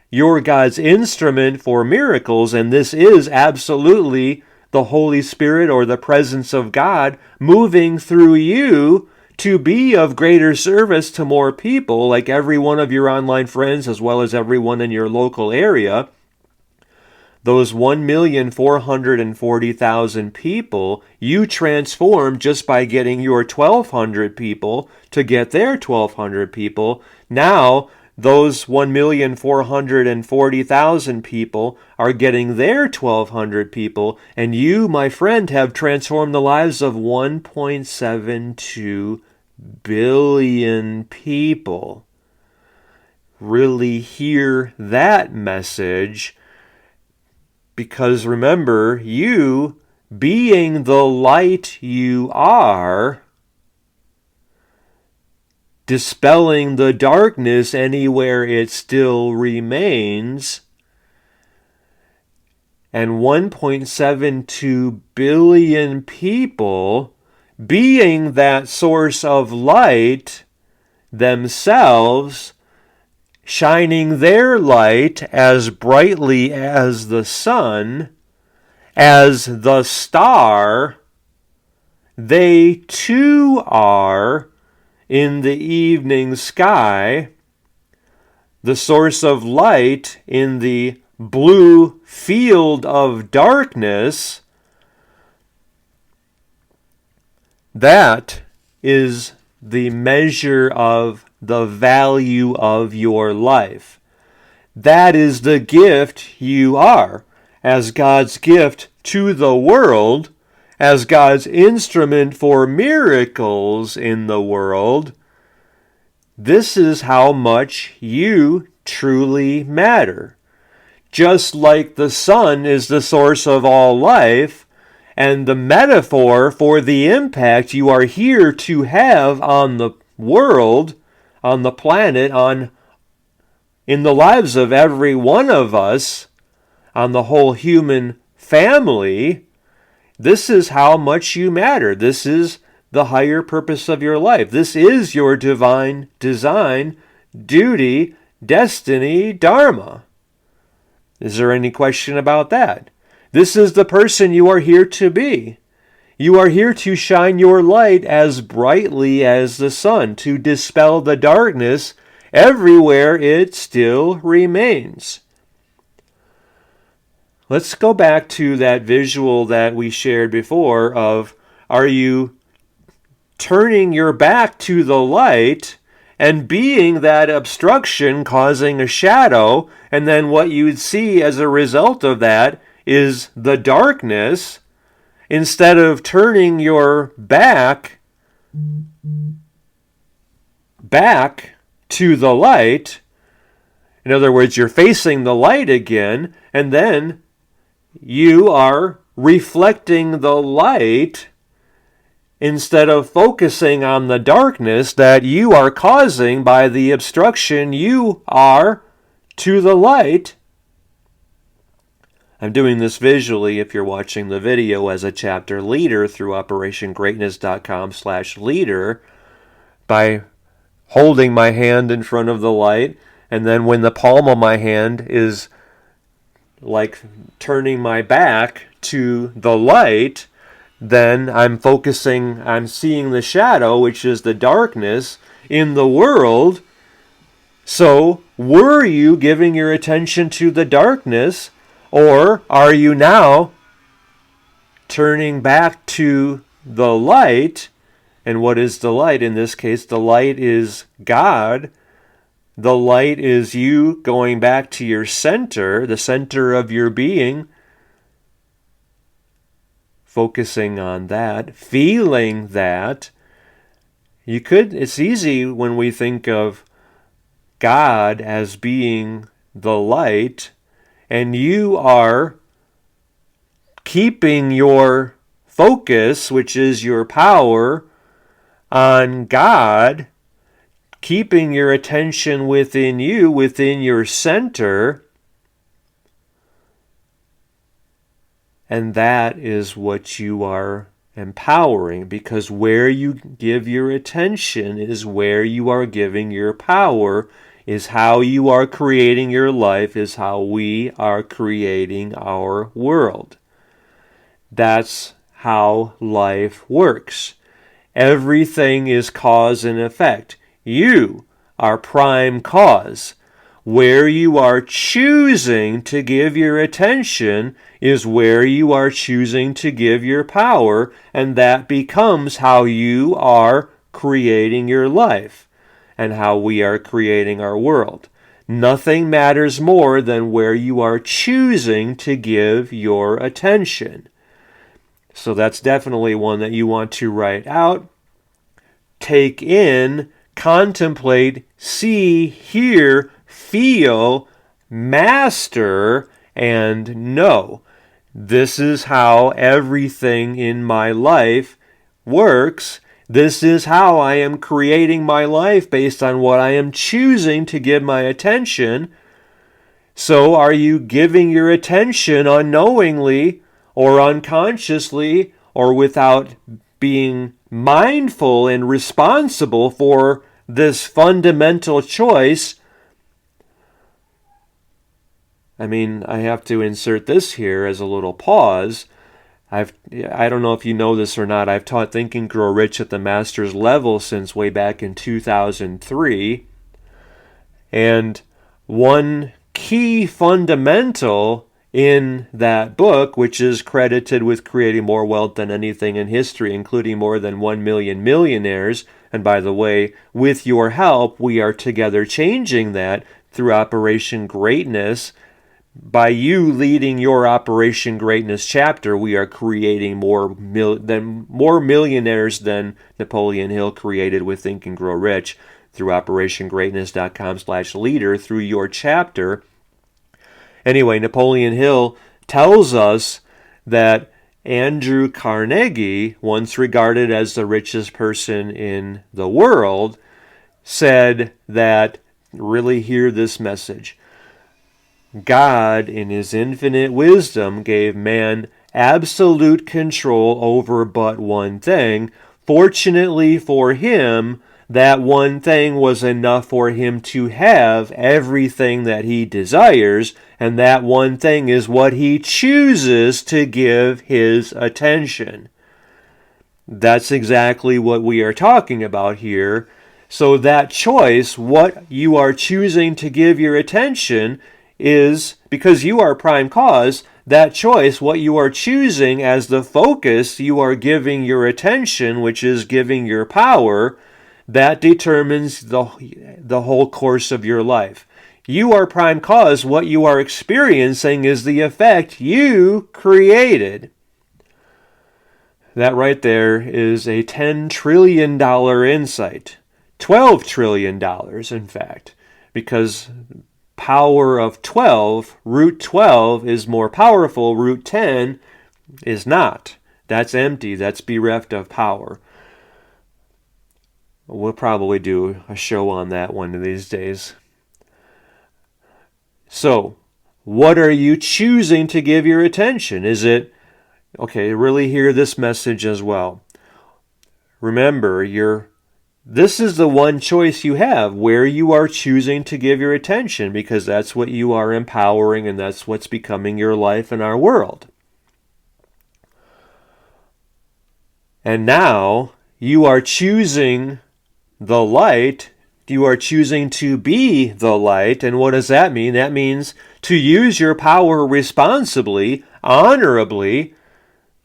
You're God's instrument for miracles, and this is absolutely the Holy Spirit or the presence of God moving through you to be of greater service to more people, like every one of your online friends as well as everyone in your local area. Those 1,440,000 people you transformed just by getting your 1,200 people to get their 1,200 people. Now, those 1,440,000 people are getting their 1,200 people, and you, my friend, have transformed the lives of 1.72 billion people. Really hear that message, because remember, you, being the light you are, dispelling the darkness anywhere it still remains, and 1.72 billion people being that source of light themselves, shining their light as brightly as the sun, as the star, they too are in the evening sky, the source of light in the blue field of darkness. That is the measure of the value of your life. That is the gift you are, as God's gift to the world, as God's instrument for miracles in the world. This is how much you truly matter. Just like the sun is the source of all life, and the metaphor for the impact you are here to have on the world, on the planet, in the lives of every one of us, on the whole human family, this is how much you matter. This is the higher purpose of your life. This is your divine design, duty, destiny, dharma. Is there any question about that? This is the person you are here to be. You are here to shine your light as brightly as the sun, to dispel the darkness everywhere it still remains. Let's go back to that visual that we shared before of, are you turning your back to the light and being that obstruction causing a shadow, and then what you'd see as a result of that is the darkness, instead of turning your back to the light, in other words, you're facing the light again, and then you are reflecting the light instead of focusing on the darkness that you are causing by the obstruction you are to the light. I'm doing this visually if you're watching the video as a chapter leader through operationgreatness.com/leader by holding my hand in front of the light, and then when the palm of my hand is like turning my back to the light, then I'm seeing the shadow, which is the darkness in the world. So, were you giving your attention to the darkness, or are you now turning back to the light? And what is the light? In this case, the light is God. The light is you going back to your center, the center of your being, focusing on that, feeling that. It's easy when we think of God as being the light, and you are keeping your focus, which is your power, on God, keeping your attention within you, within your center, and that is what you are empowering, because where you give your attention is where you are giving your power, is how you are creating your life, is how we are creating our world. That's how life works. Everything is cause and effect. You are prime cause. Where you are choosing to give your attention is where you are choosing to give your power, and that becomes how you are creating your life and how we are creating our world. Nothing matters more than where you are choosing to give your attention. So that's definitely one that you want to write out, take in, contemplate, see, hear, feel, master, and know. This is how everything in my life works. This is how I am creating my life based on what I am choosing to give my attention. So are you giving your attention unknowingly or unconsciously or without being mindful and responsible for this fundamental choice? I mean, I have to insert this here as a little pause. I don't know if you know this or not. I've taught Think and Grow Rich at the master's level since way back in 2003. And one key fundamental in that book, which is credited with creating more wealth than anything in history, including more than 1 million millionaires. And by the way, with your help, we are together changing that through Operation Greatness. By you leading your Operation Greatness chapter, we are creating more millionaires than Napoleon Hill created with Think and Grow Rich through operationgreatness.com/leader through your chapter. Anyway, Napoleon Hill tells us that Andrew Carnegie, once regarded as the richest person in the world, said that, really hear this message, God, in his infinite wisdom, gave man absolute control over but one thing. Fortunately for him, that one thing was enough for him to have everything that he desires, and that one thing is what he chooses to give his attention. That's exactly what we are talking about here. So that choice, what you are choosing to give your attention, is, because you are prime cause, that choice, what you are choosing as the focus you are giving your attention, which is giving your power, that determines the whole course of your life. You are prime cause. What you are experiencing is the effect you created. That right there is a $10 trillion insight. $12 trillion, in fact, because power of 12, root 12 is more powerful, root 10 is not. That's empty, that's bereft of power. We'll probably do a show on that one of these days. So, what are you choosing to give your attention? Is it, okay, really hear this message as well. Remember, this is the one choice you have, where you are choosing to give your attention, because that's what you are empowering and that's what's becoming your life in our world. And now you are choosing the light. You are choosing to be the light. And what does that mean? That means to use your power responsibly, honorably,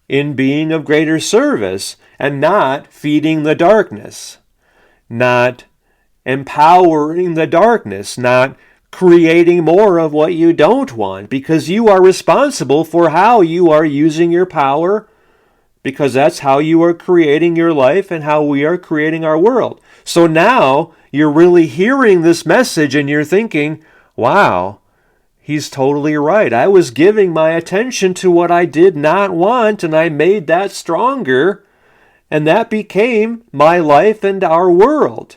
in being of greater service, and not feeding the darkness, not empowering the darkness, not creating more of what you don't want, because you are responsible for how you are using your power, because that's how you are creating your life and how we are creating our world. So now you're really hearing this message and you're thinking, wow, he's totally right. I was giving my attention to what I did not want, and I made that stronger, and that became my life and our world.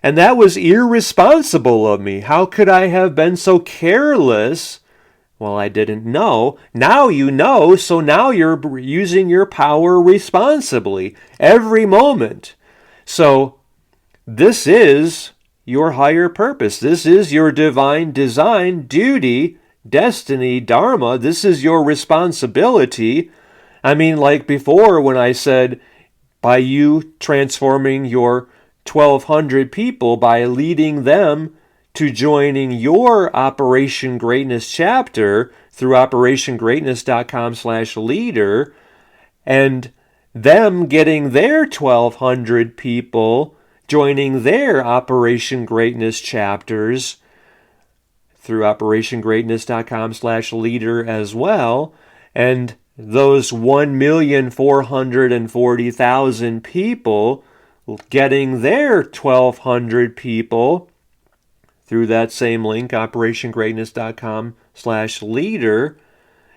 And that was irresponsible of me. How could I have been so careless? Well, I didn't know. Now you know, so now you're using your power responsibly every moment. So this is your higher purpose. This is your divine design, duty, destiny, dharma. This is your responsibility. I mean, like before when I said, by you transforming your 1,200 people, by leading them to joining your Operation Greatness chapter through operationgreatness.com/leader, and them getting their 1,200 people joining their Operation Greatness chapters through operationgreatness.com/leader as well, and those 1,440,000 people getting their 1,200 people through that same link, operationgreatness.com/leader,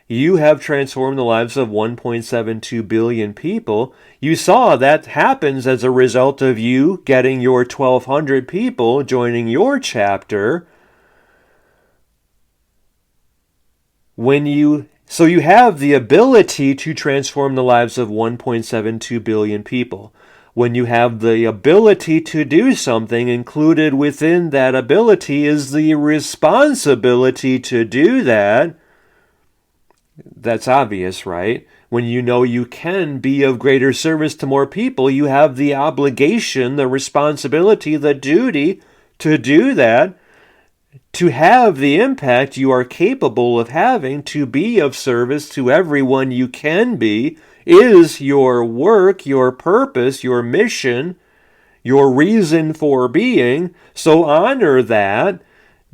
you have transformed the lives of 1.72 billion people. You saw that happens as a result of you getting your 1,200 people joining your chapter. So you have the ability to transform the lives of 1.72 billion people. When you have the ability to do something, included within that ability is the responsibility to do that. That's obvious, right? When you know you can be of greater service to more people, you have the obligation, the responsibility, the duty to do that, to have the impact you are capable of having, to be of service to everyone you can be, is your work, your purpose, your mission, your reason for being. So honor that.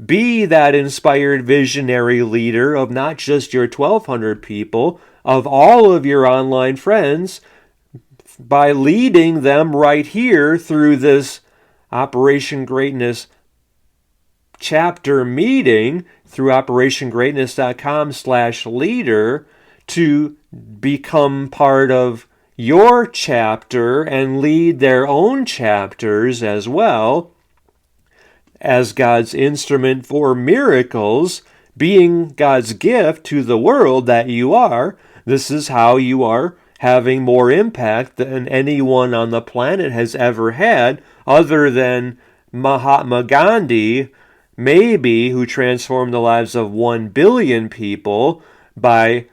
Be that inspired visionary leader of not just your 1,200 people, of all of your online friends, by leading them right here through this Operation Greatness chapter meeting through operationgreatness.com/leader to become part of your chapter and lead their own chapters as well, as God's instrument for miracles, being God's gift to the world that you are. This is how you are having more impact than anyone on the planet has ever had, other than Mahatma Gandhi, maybe, who transformed the lives of 1 billion people by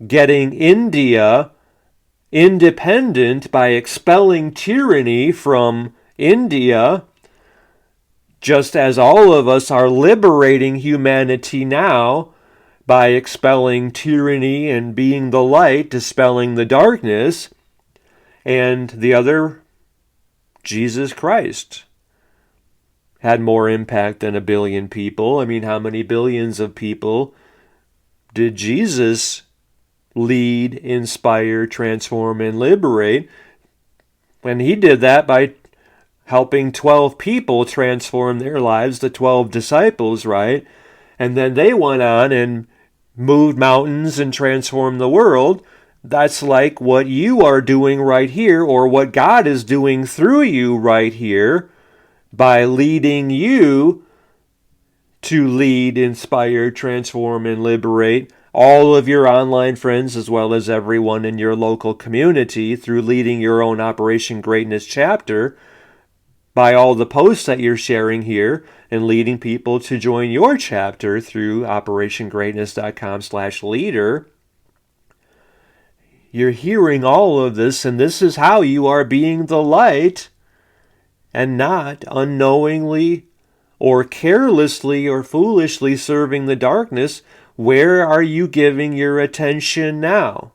getting India independent, by expelling tyranny from India, just as all of us are liberating humanity now by expelling tyranny and being the light, dispelling the darkness. And the other, Jesus Christ, had more impact than 1 billion people. I mean, how many billions of people did Jesus lead, inspire, transform, and liberate. And he did that by helping 12 people transform their lives, the 12 disciples, right? And then they went on and moved mountains and transformed the world. That's like what you are doing right here, or what God is doing through you right here by leading you to lead, inspire, transform, and liberate all of your online friends as well as everyone in your local community through leading your own Operation Greatness chapter by all the posts that you're sharing here and leading people to join your chapter through operationgreatness.com/leader. You're hearing all of this, and this is how you are being the light and not unknowingly or carelessly or foolishly serving the darkness. Where are you giving your attention now?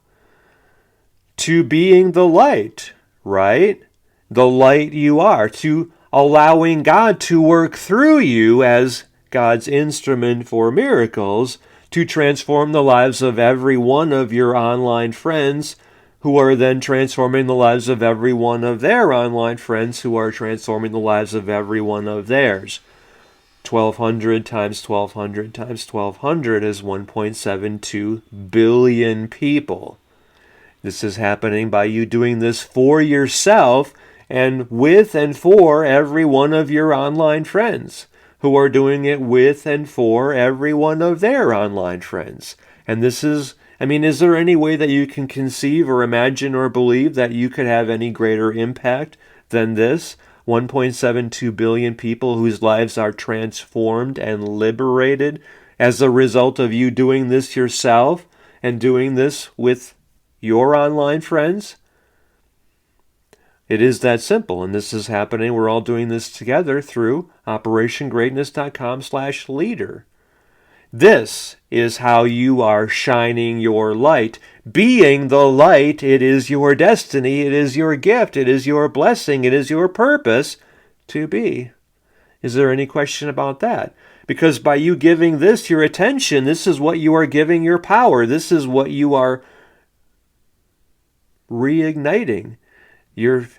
To being the light, right? The light you are, to allowing God to work through you as God's instrument for miracles to transform the lives of every one of your online friends, who are then transforming the lives of every one of their online friends, who are transforming the lives of every one of theirs. 1,200 times 1,200 times 1,200 is 1.72 billion people. This is happening by you doing this for yourself and with and for every one of your online friends, who are doing it with and for every one of their online friends. And this is, is there any way that you can conceive or imagine or believe that you could have any greater impact than this? 1.72 billion people whose lives are transformed and liberated as a result of you doing this yourself and doing this with your online friends? It is that simple, and this is happening. We're all doing this together through operationgreatness.com/leader. This is how you are shining your light. Being the light, it is your destiny, it is your gift, it is your blessing, it is your purpose to be. Is there any question about that? Because by you giving this your attention, this is what you are giving your power. This is what you are reigniting. You're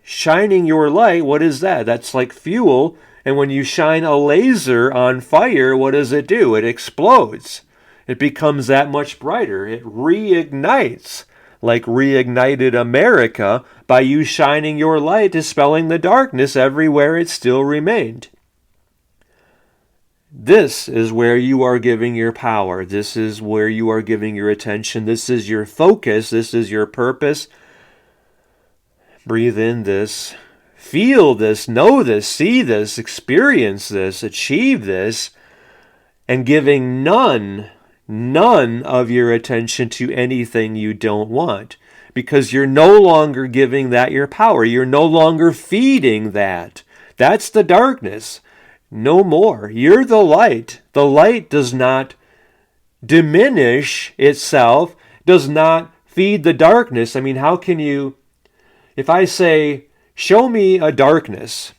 shining your light. What is that? That's like fuel. And when you shine a laser on fire, what does it do? It explodes. It becomes that much brighter. It reignites, like reignited America, by you shining your light, dispelling the darkness everywhere it still remained. This is where you are giving your power. This is where you are giving your attention. This is your focus. This is your purpose. Breathe in this. Feel this, know this, see this, experience this, achieve this, and giving none of your attention to anything you don't want, because you're no longer giving that your power. You're no longer feeding that. That's the darkness. No more. You're the light. The light does not diminish itself, does not feed the darkness. How can you, if I say, show me a darkness,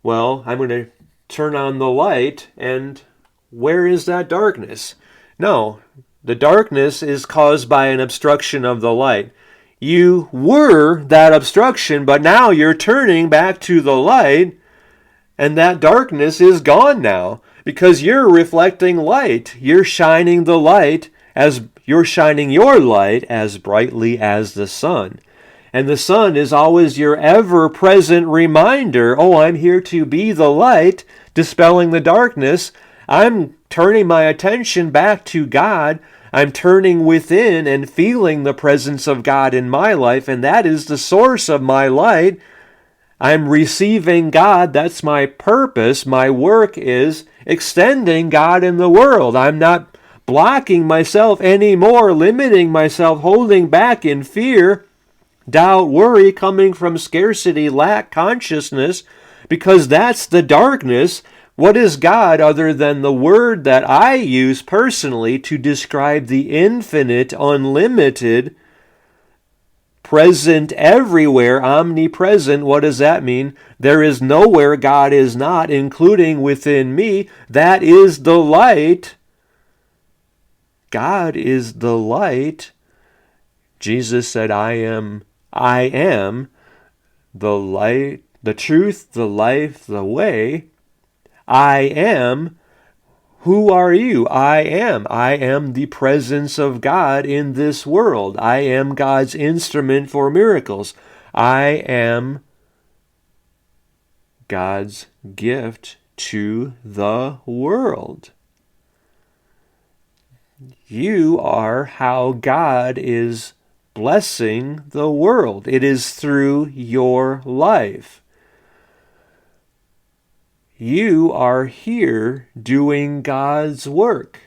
well, I'm going to turn on the light, and where is that darkness? No, the darkness is caused by an obstruction of the light. You were that obstruction, but now you're turning back to the light, and that darkness is gone now, because you're reflecting light. You're shining the light as you're shining your light as brightly as the sun. And the sun is always your ever-present reminder, I'm here to be the light, dispelling the darkness. I'm turning my attention back to God. I'm turning within and feeling the presence of God in my life, and that is the source of my light. I'm receiving God. That's my purpose. My work is extending God in the world. I'm not blocking myself anymore, limiting myself, holding back in fear, doubt, worry, coming from scarcity, lack consciousness, because that's the darkness. What is God other than the word that I use personally to describe the infinite, unlimited, present everywhere, omnipresent? What does that mean? There is nowhere God is not, including within me. That is the light God is the light. Jesus said, I am the light, the truth, the life, the way. I am. Who are you? I am. I am the presence of God in this world. I am God's instrument for miracles. I am God's gift to the world. You are how God is blessing the world. It is through your life. You are here doing God's work.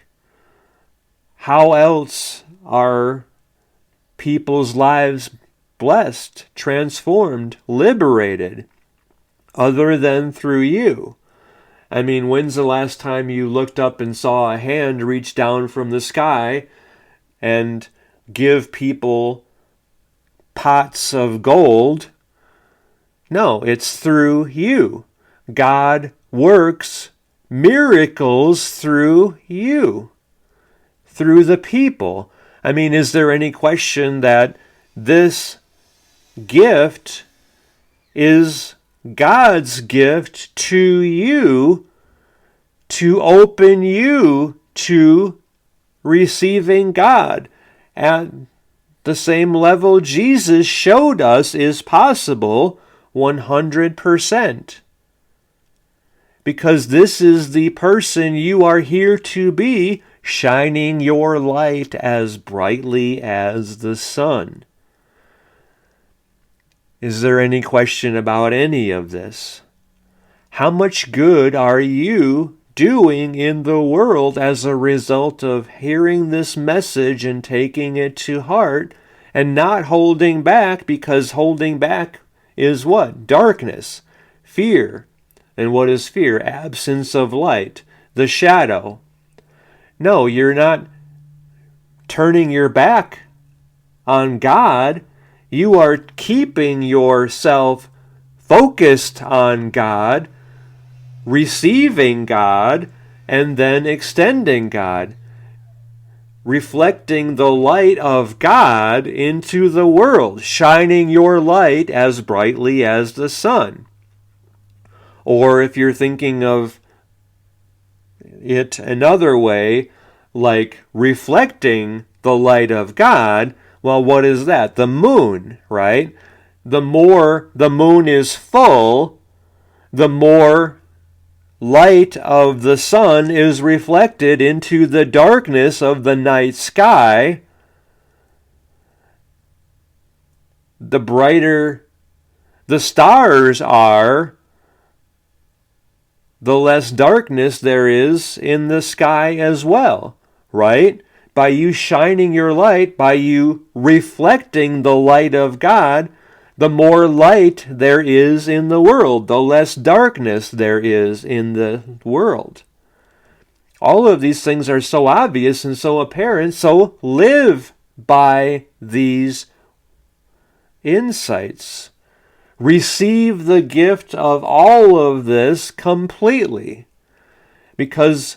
How else are people's lives blessed, transformed, liberated, other than through you? I mean, when's the last time you looked up and saw a hand reach down from the sky and give people pots of gold? No, it's through you. God works miracles through you, through the people. I mean, is there any question that this gift is God's gift to you to open you to receiving God at the same level Jesus showed us is possible 100%? Because this is the person you are here to be, shining your light as brightly as the sun. Is there any question about any of this? How much good are you doing in the world as a result of hearing this message and taking it to heart and not holding back? Because holding back is what? Darkness, fear. And what is fear? Absence of light, the shadow. No, you're not turning your back on God. You are keeping yourself focused on God, receiving God, and then extending God, reflecting the light of God into the world, shining your light as brightly as the sun. Or if you're thinking of it another way, like reflecting the light of God, well, what is that? The moon, right? The more the moon is full, the more light of the sun is reflected into the darkness of the night sky. The brighter the stars are, the less darkness there is in the sky as well, right? By you shining your light, by you reflecting the light of God, the more light there is in the world, the less darkness there is in the world. All of these things are so obvious and so apparent, so live by these insights. Receive the gift of all of this completely, because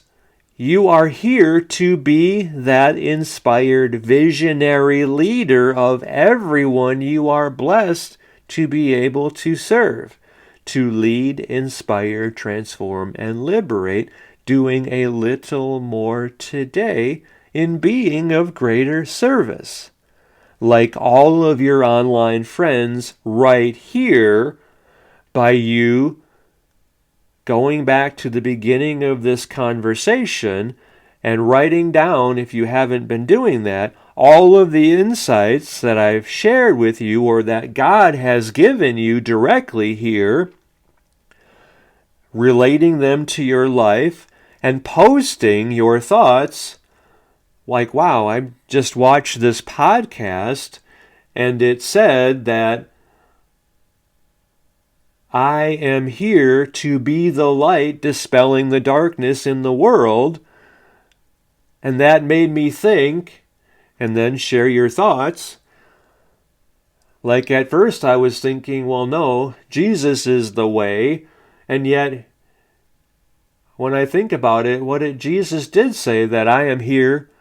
you are here to be that inspired visionary leader of everyone you are blessed to be able to serve, to lead, inspire, transform, and liberate, doing a little more today in being of greater service. Like all of your online friends right here, by you going back to the beginning of this conversation and writing down, if you haven't been doing that, all of the insights that I've shared with you or that God has given you directly here, relating them to your life and posting your thoughts. Like, wow, I just watched this podcast and it said that I am here to be the light dispelling the darkness in the world. And that made me think, and then share your thoughts. Like at first I was thinking, well, no, Jesus is the way. And yet, when I think about it, Jesus did say that I am here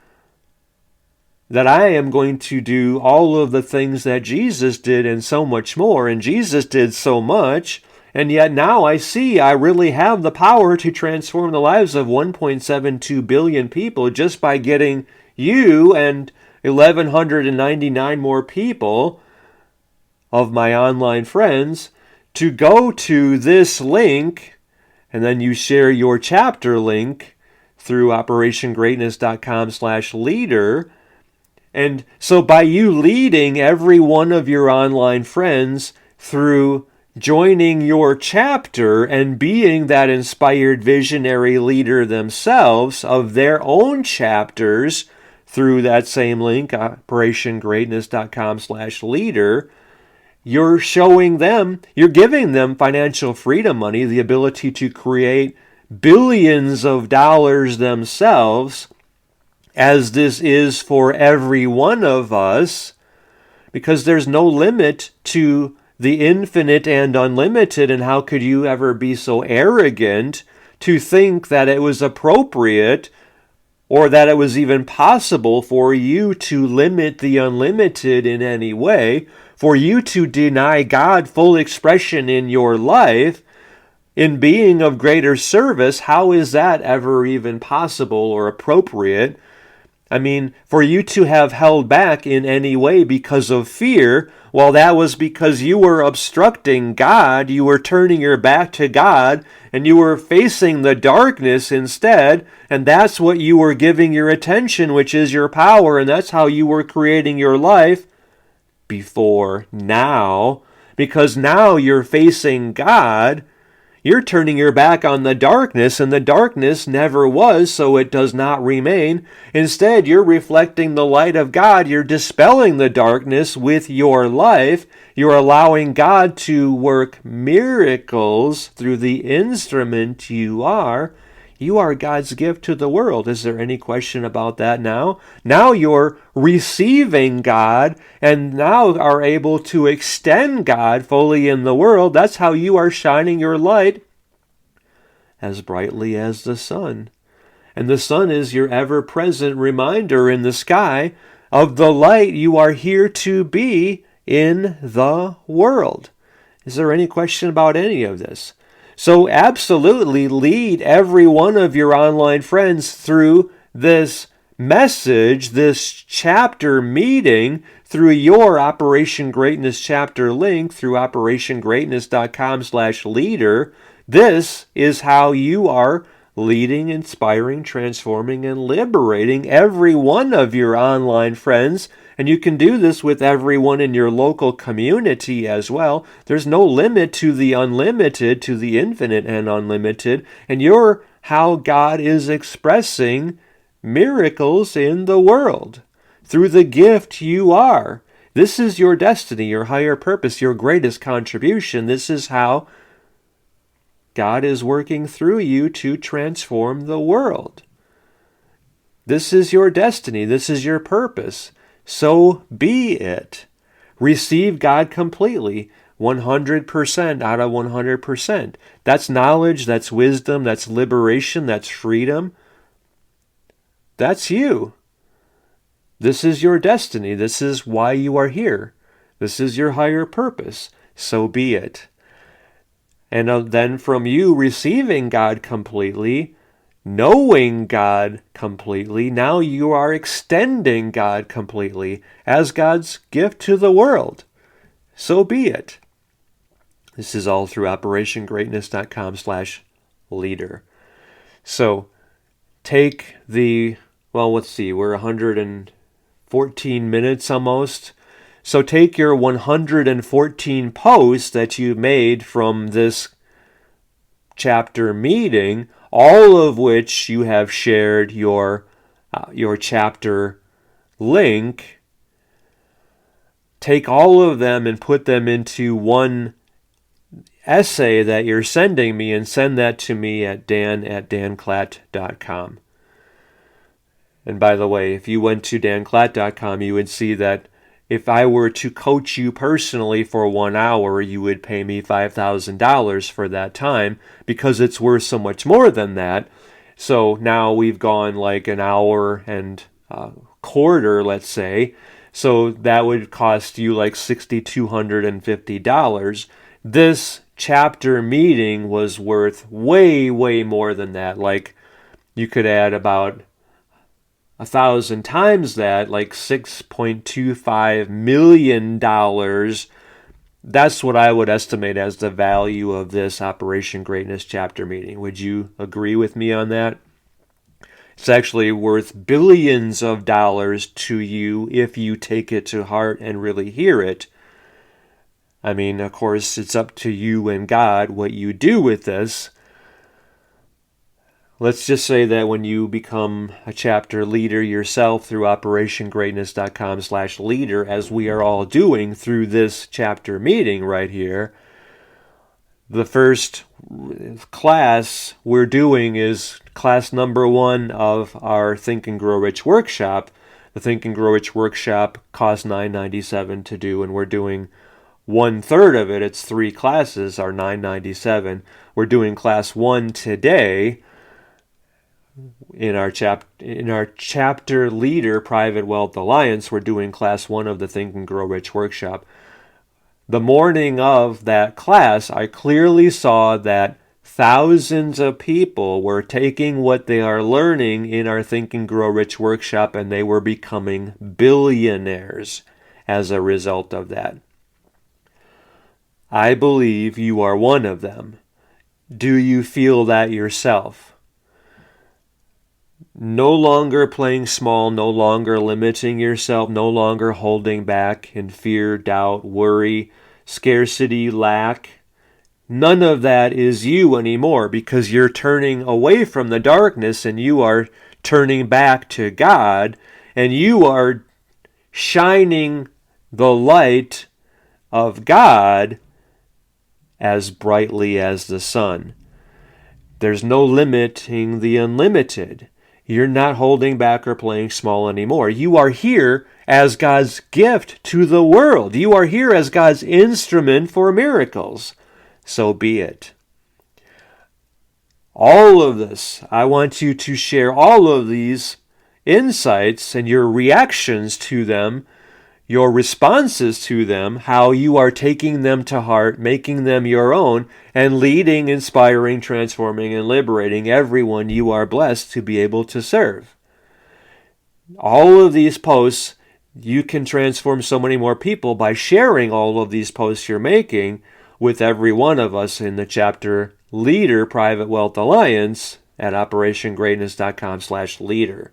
that I am going to do all of the things that Jesus did and so much more. And Jesus did so much. And yet now I see I really have the power to transform the lives of 1.72 billion people just by getting you and 1,199 more people of my online friends to go to this link, and then you share your chapter link through operationgreatness.com/leader. And so by you leading every one of your online friends through joining your chapter and being that inspired visionary leader themselves of their own chapters through that same link, operationgreatness.com/leader, you're showing them, you're giving them financial freedom money, the ability to create billions of dollars themselves, as this is for every one of us, because there's no limit to the infinite and unlimited. And how could you ever be so arrogant to think that it was appropriate or that it was even possible for you to limit the unlimited in any way, for you to deny God full expression in your life in being of greater service? How is that ever even possible or appropriate? I mean, for you to have held back in any way because of fear, well, that was because you were obstructing God, you were turning your back to God, and you were facing the darkness instead, and that's what you were giving your attention, which is your power, and that's how you were creating your life before now, because now you're facing God. You're turning your back on the darkness, and the darkness never was, so it does not remain. Instead, you're reflecting the light of God. You're dispelling the darkness with your life. You're allowing God to work miracles through the instrument you are. You are God's gift to the world. Is there any question about that now? Now you're receiving God and now are able to extend God fully in the world. That's how you are shining your light as brightly as the sun. And the sun is your ever-present reminder in the sky of the light you are here to be in the world. Is there any question about any of this? So absolutely lead every one of your online friends through this message, this chapter meeting, through your Operation Greatness chapter link, through operationgreatness.com/leader. This is how you are leading, inspiring, transforming, and liberating every one of your online friends. And you can do this with everyone in your local community as well. There's no limit to the unlimited, to the infinite and unlimited. And you're how God is expressing miracles in the world through the gift you are. This is your destiny, your higher purpose, your greatest contribution. This is how God is working through you to transform the world. This is your destiny. This is your purpose. So be it. Receive God completely, 100% out of 100%. That's knowledge, that's wisdom, that's liberation, that's freedom. That's you. This is your destiny. This is why you are here. This is your higher purpose. So be it. And then from you receiving God completely, knowing God completely, now you are extending God completely as God's gift to the world. So be it. This is all through operationgreatness.com/leader. So take the, let's see, we're 114 minutes almost. So take your 114 posts that you made from this chapter meeting, all of which you have shared your chapter link. Take all of them and put them into one essay that you're sending me, and send that to me at dan@danclatt.com. And by the way, if you went to danclatt.com, you would see that if I were to coach you personally for 1 hour, you would pay me $5,000 for that time, because it's worth so much more than that. So now we've gone like an hour and quarter, let's say. So that would cost you like $6,250. This chapter meeting was worth way, way more than that. Like you could add about 1,000 times that, like $6.25 million. That's what I would estimate as the value of this Operation Greatness chapter meeting. Would you agree with me on that? It's actually worth billions of dollars to you if you take it to heart and really hear it. I mean, of course, it's up to you and God what you do with this. Let's just say that when you become a chapter leader yourself through operationgreatness.com/leader, as we are all doing through this chapter meeting right here, the first class we're doing is class number 1 of our Think and Grow Rich workshop. The Think and Grow Rich workshop costs $9.97 to do, and we're doing 1/3 of it. It's 3 classes, are $9.97. We're doing class 1 today. In our chapter leader Private Wealth Alliance, we're doing class 1 of the Think and Grow Rich workshop. The morning of that class, I clearly saw that thousands of people were taking what they are learning in our Think and Grow Rich workshop, and they were becoming billionaires as a result of that. I believe you are one of them. Do you feel that yourself? No longer playing small, no longer limiting yourself, no longer holding back in fear, doubt, worry, scarcity, lack. None of that is you anymore, because you're turning away from the darkness and you are turning back to God, and you are shining the light of God as brightly as the sun. There's no limiting the unlimited. You're not holding back or playing small anymore. You are here as God's gift to the world. You are here as God's instrument for miracles. So be it. All of this, I want you to share all of these insights and your reactions to them, your responses to them, how you are taking them to heart, making them your own, and leading, inspiring, transforming, and liberating everyone you are blessed to be able to serve. All of these posts, you can transform so many more people by sharing all of these posts you're making with every one of us in the chapter leader Private Wealth Alliance at operationgreatness.com/leader.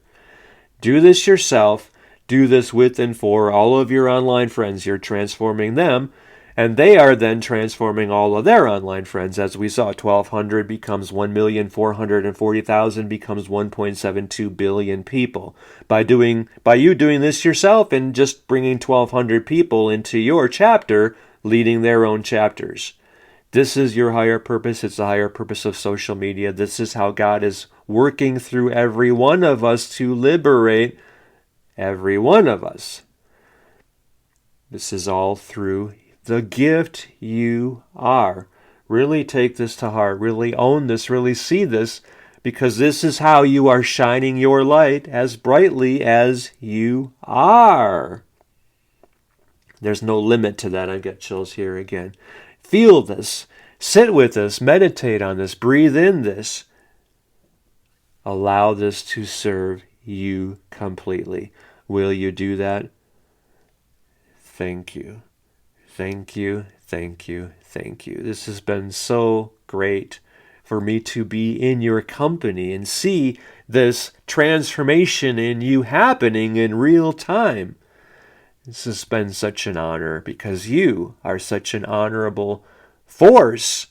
Do this yourself. Do this with and for all of your online friends. You're transforming them, and they are then transforming all of their online friends. As we saw, 1,200 becomes 1,440,000 becomes 1.72 billion people. By you doing this yourself and just bringing 1,200 people into your chapter, leading their own chapters. This is your higher purpose. It's the higher purpose of social media. This is how God is working through every one of us to liberate every one of us. This is all through the gift you are. Really take this to heart. Really own this. Really see this, because this is how you are shining your light as brightly as you are. There's no limit to that. I get chills here again. Feel this. Sit with this. Meditate on this. Breathe in this. Allow this to serve you completely. Will you do that? Thank you. Thank you. Thank you. Thank you. This has been so great for me to be in your company and see this transformation in you happening in real time. This has been such an honor, because you are such an honorable force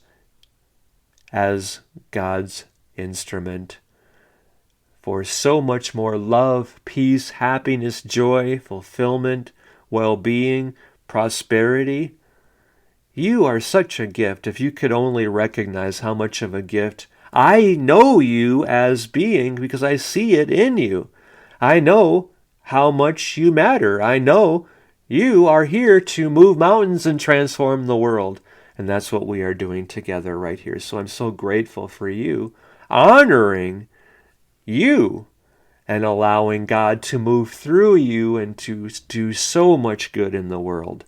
as God's instrument for so much more love, peace, happiness, joy, fulfillment, well-being, prosperity. You are such a gift. If you could only recognize how much of a gift I know you as being, because I see it in you. I know how much you matter. I know you are here to move mountains and transform the world. And that's what we are doing together right here. So I'm so grateful for you, honoring you and allowing God to move through you and to do so much good in the world.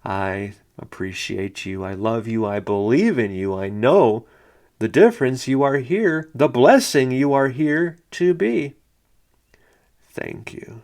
I appreciate you. I love you. I believe in you. I know the difference you are here, the blessing you are here to be. Thank you.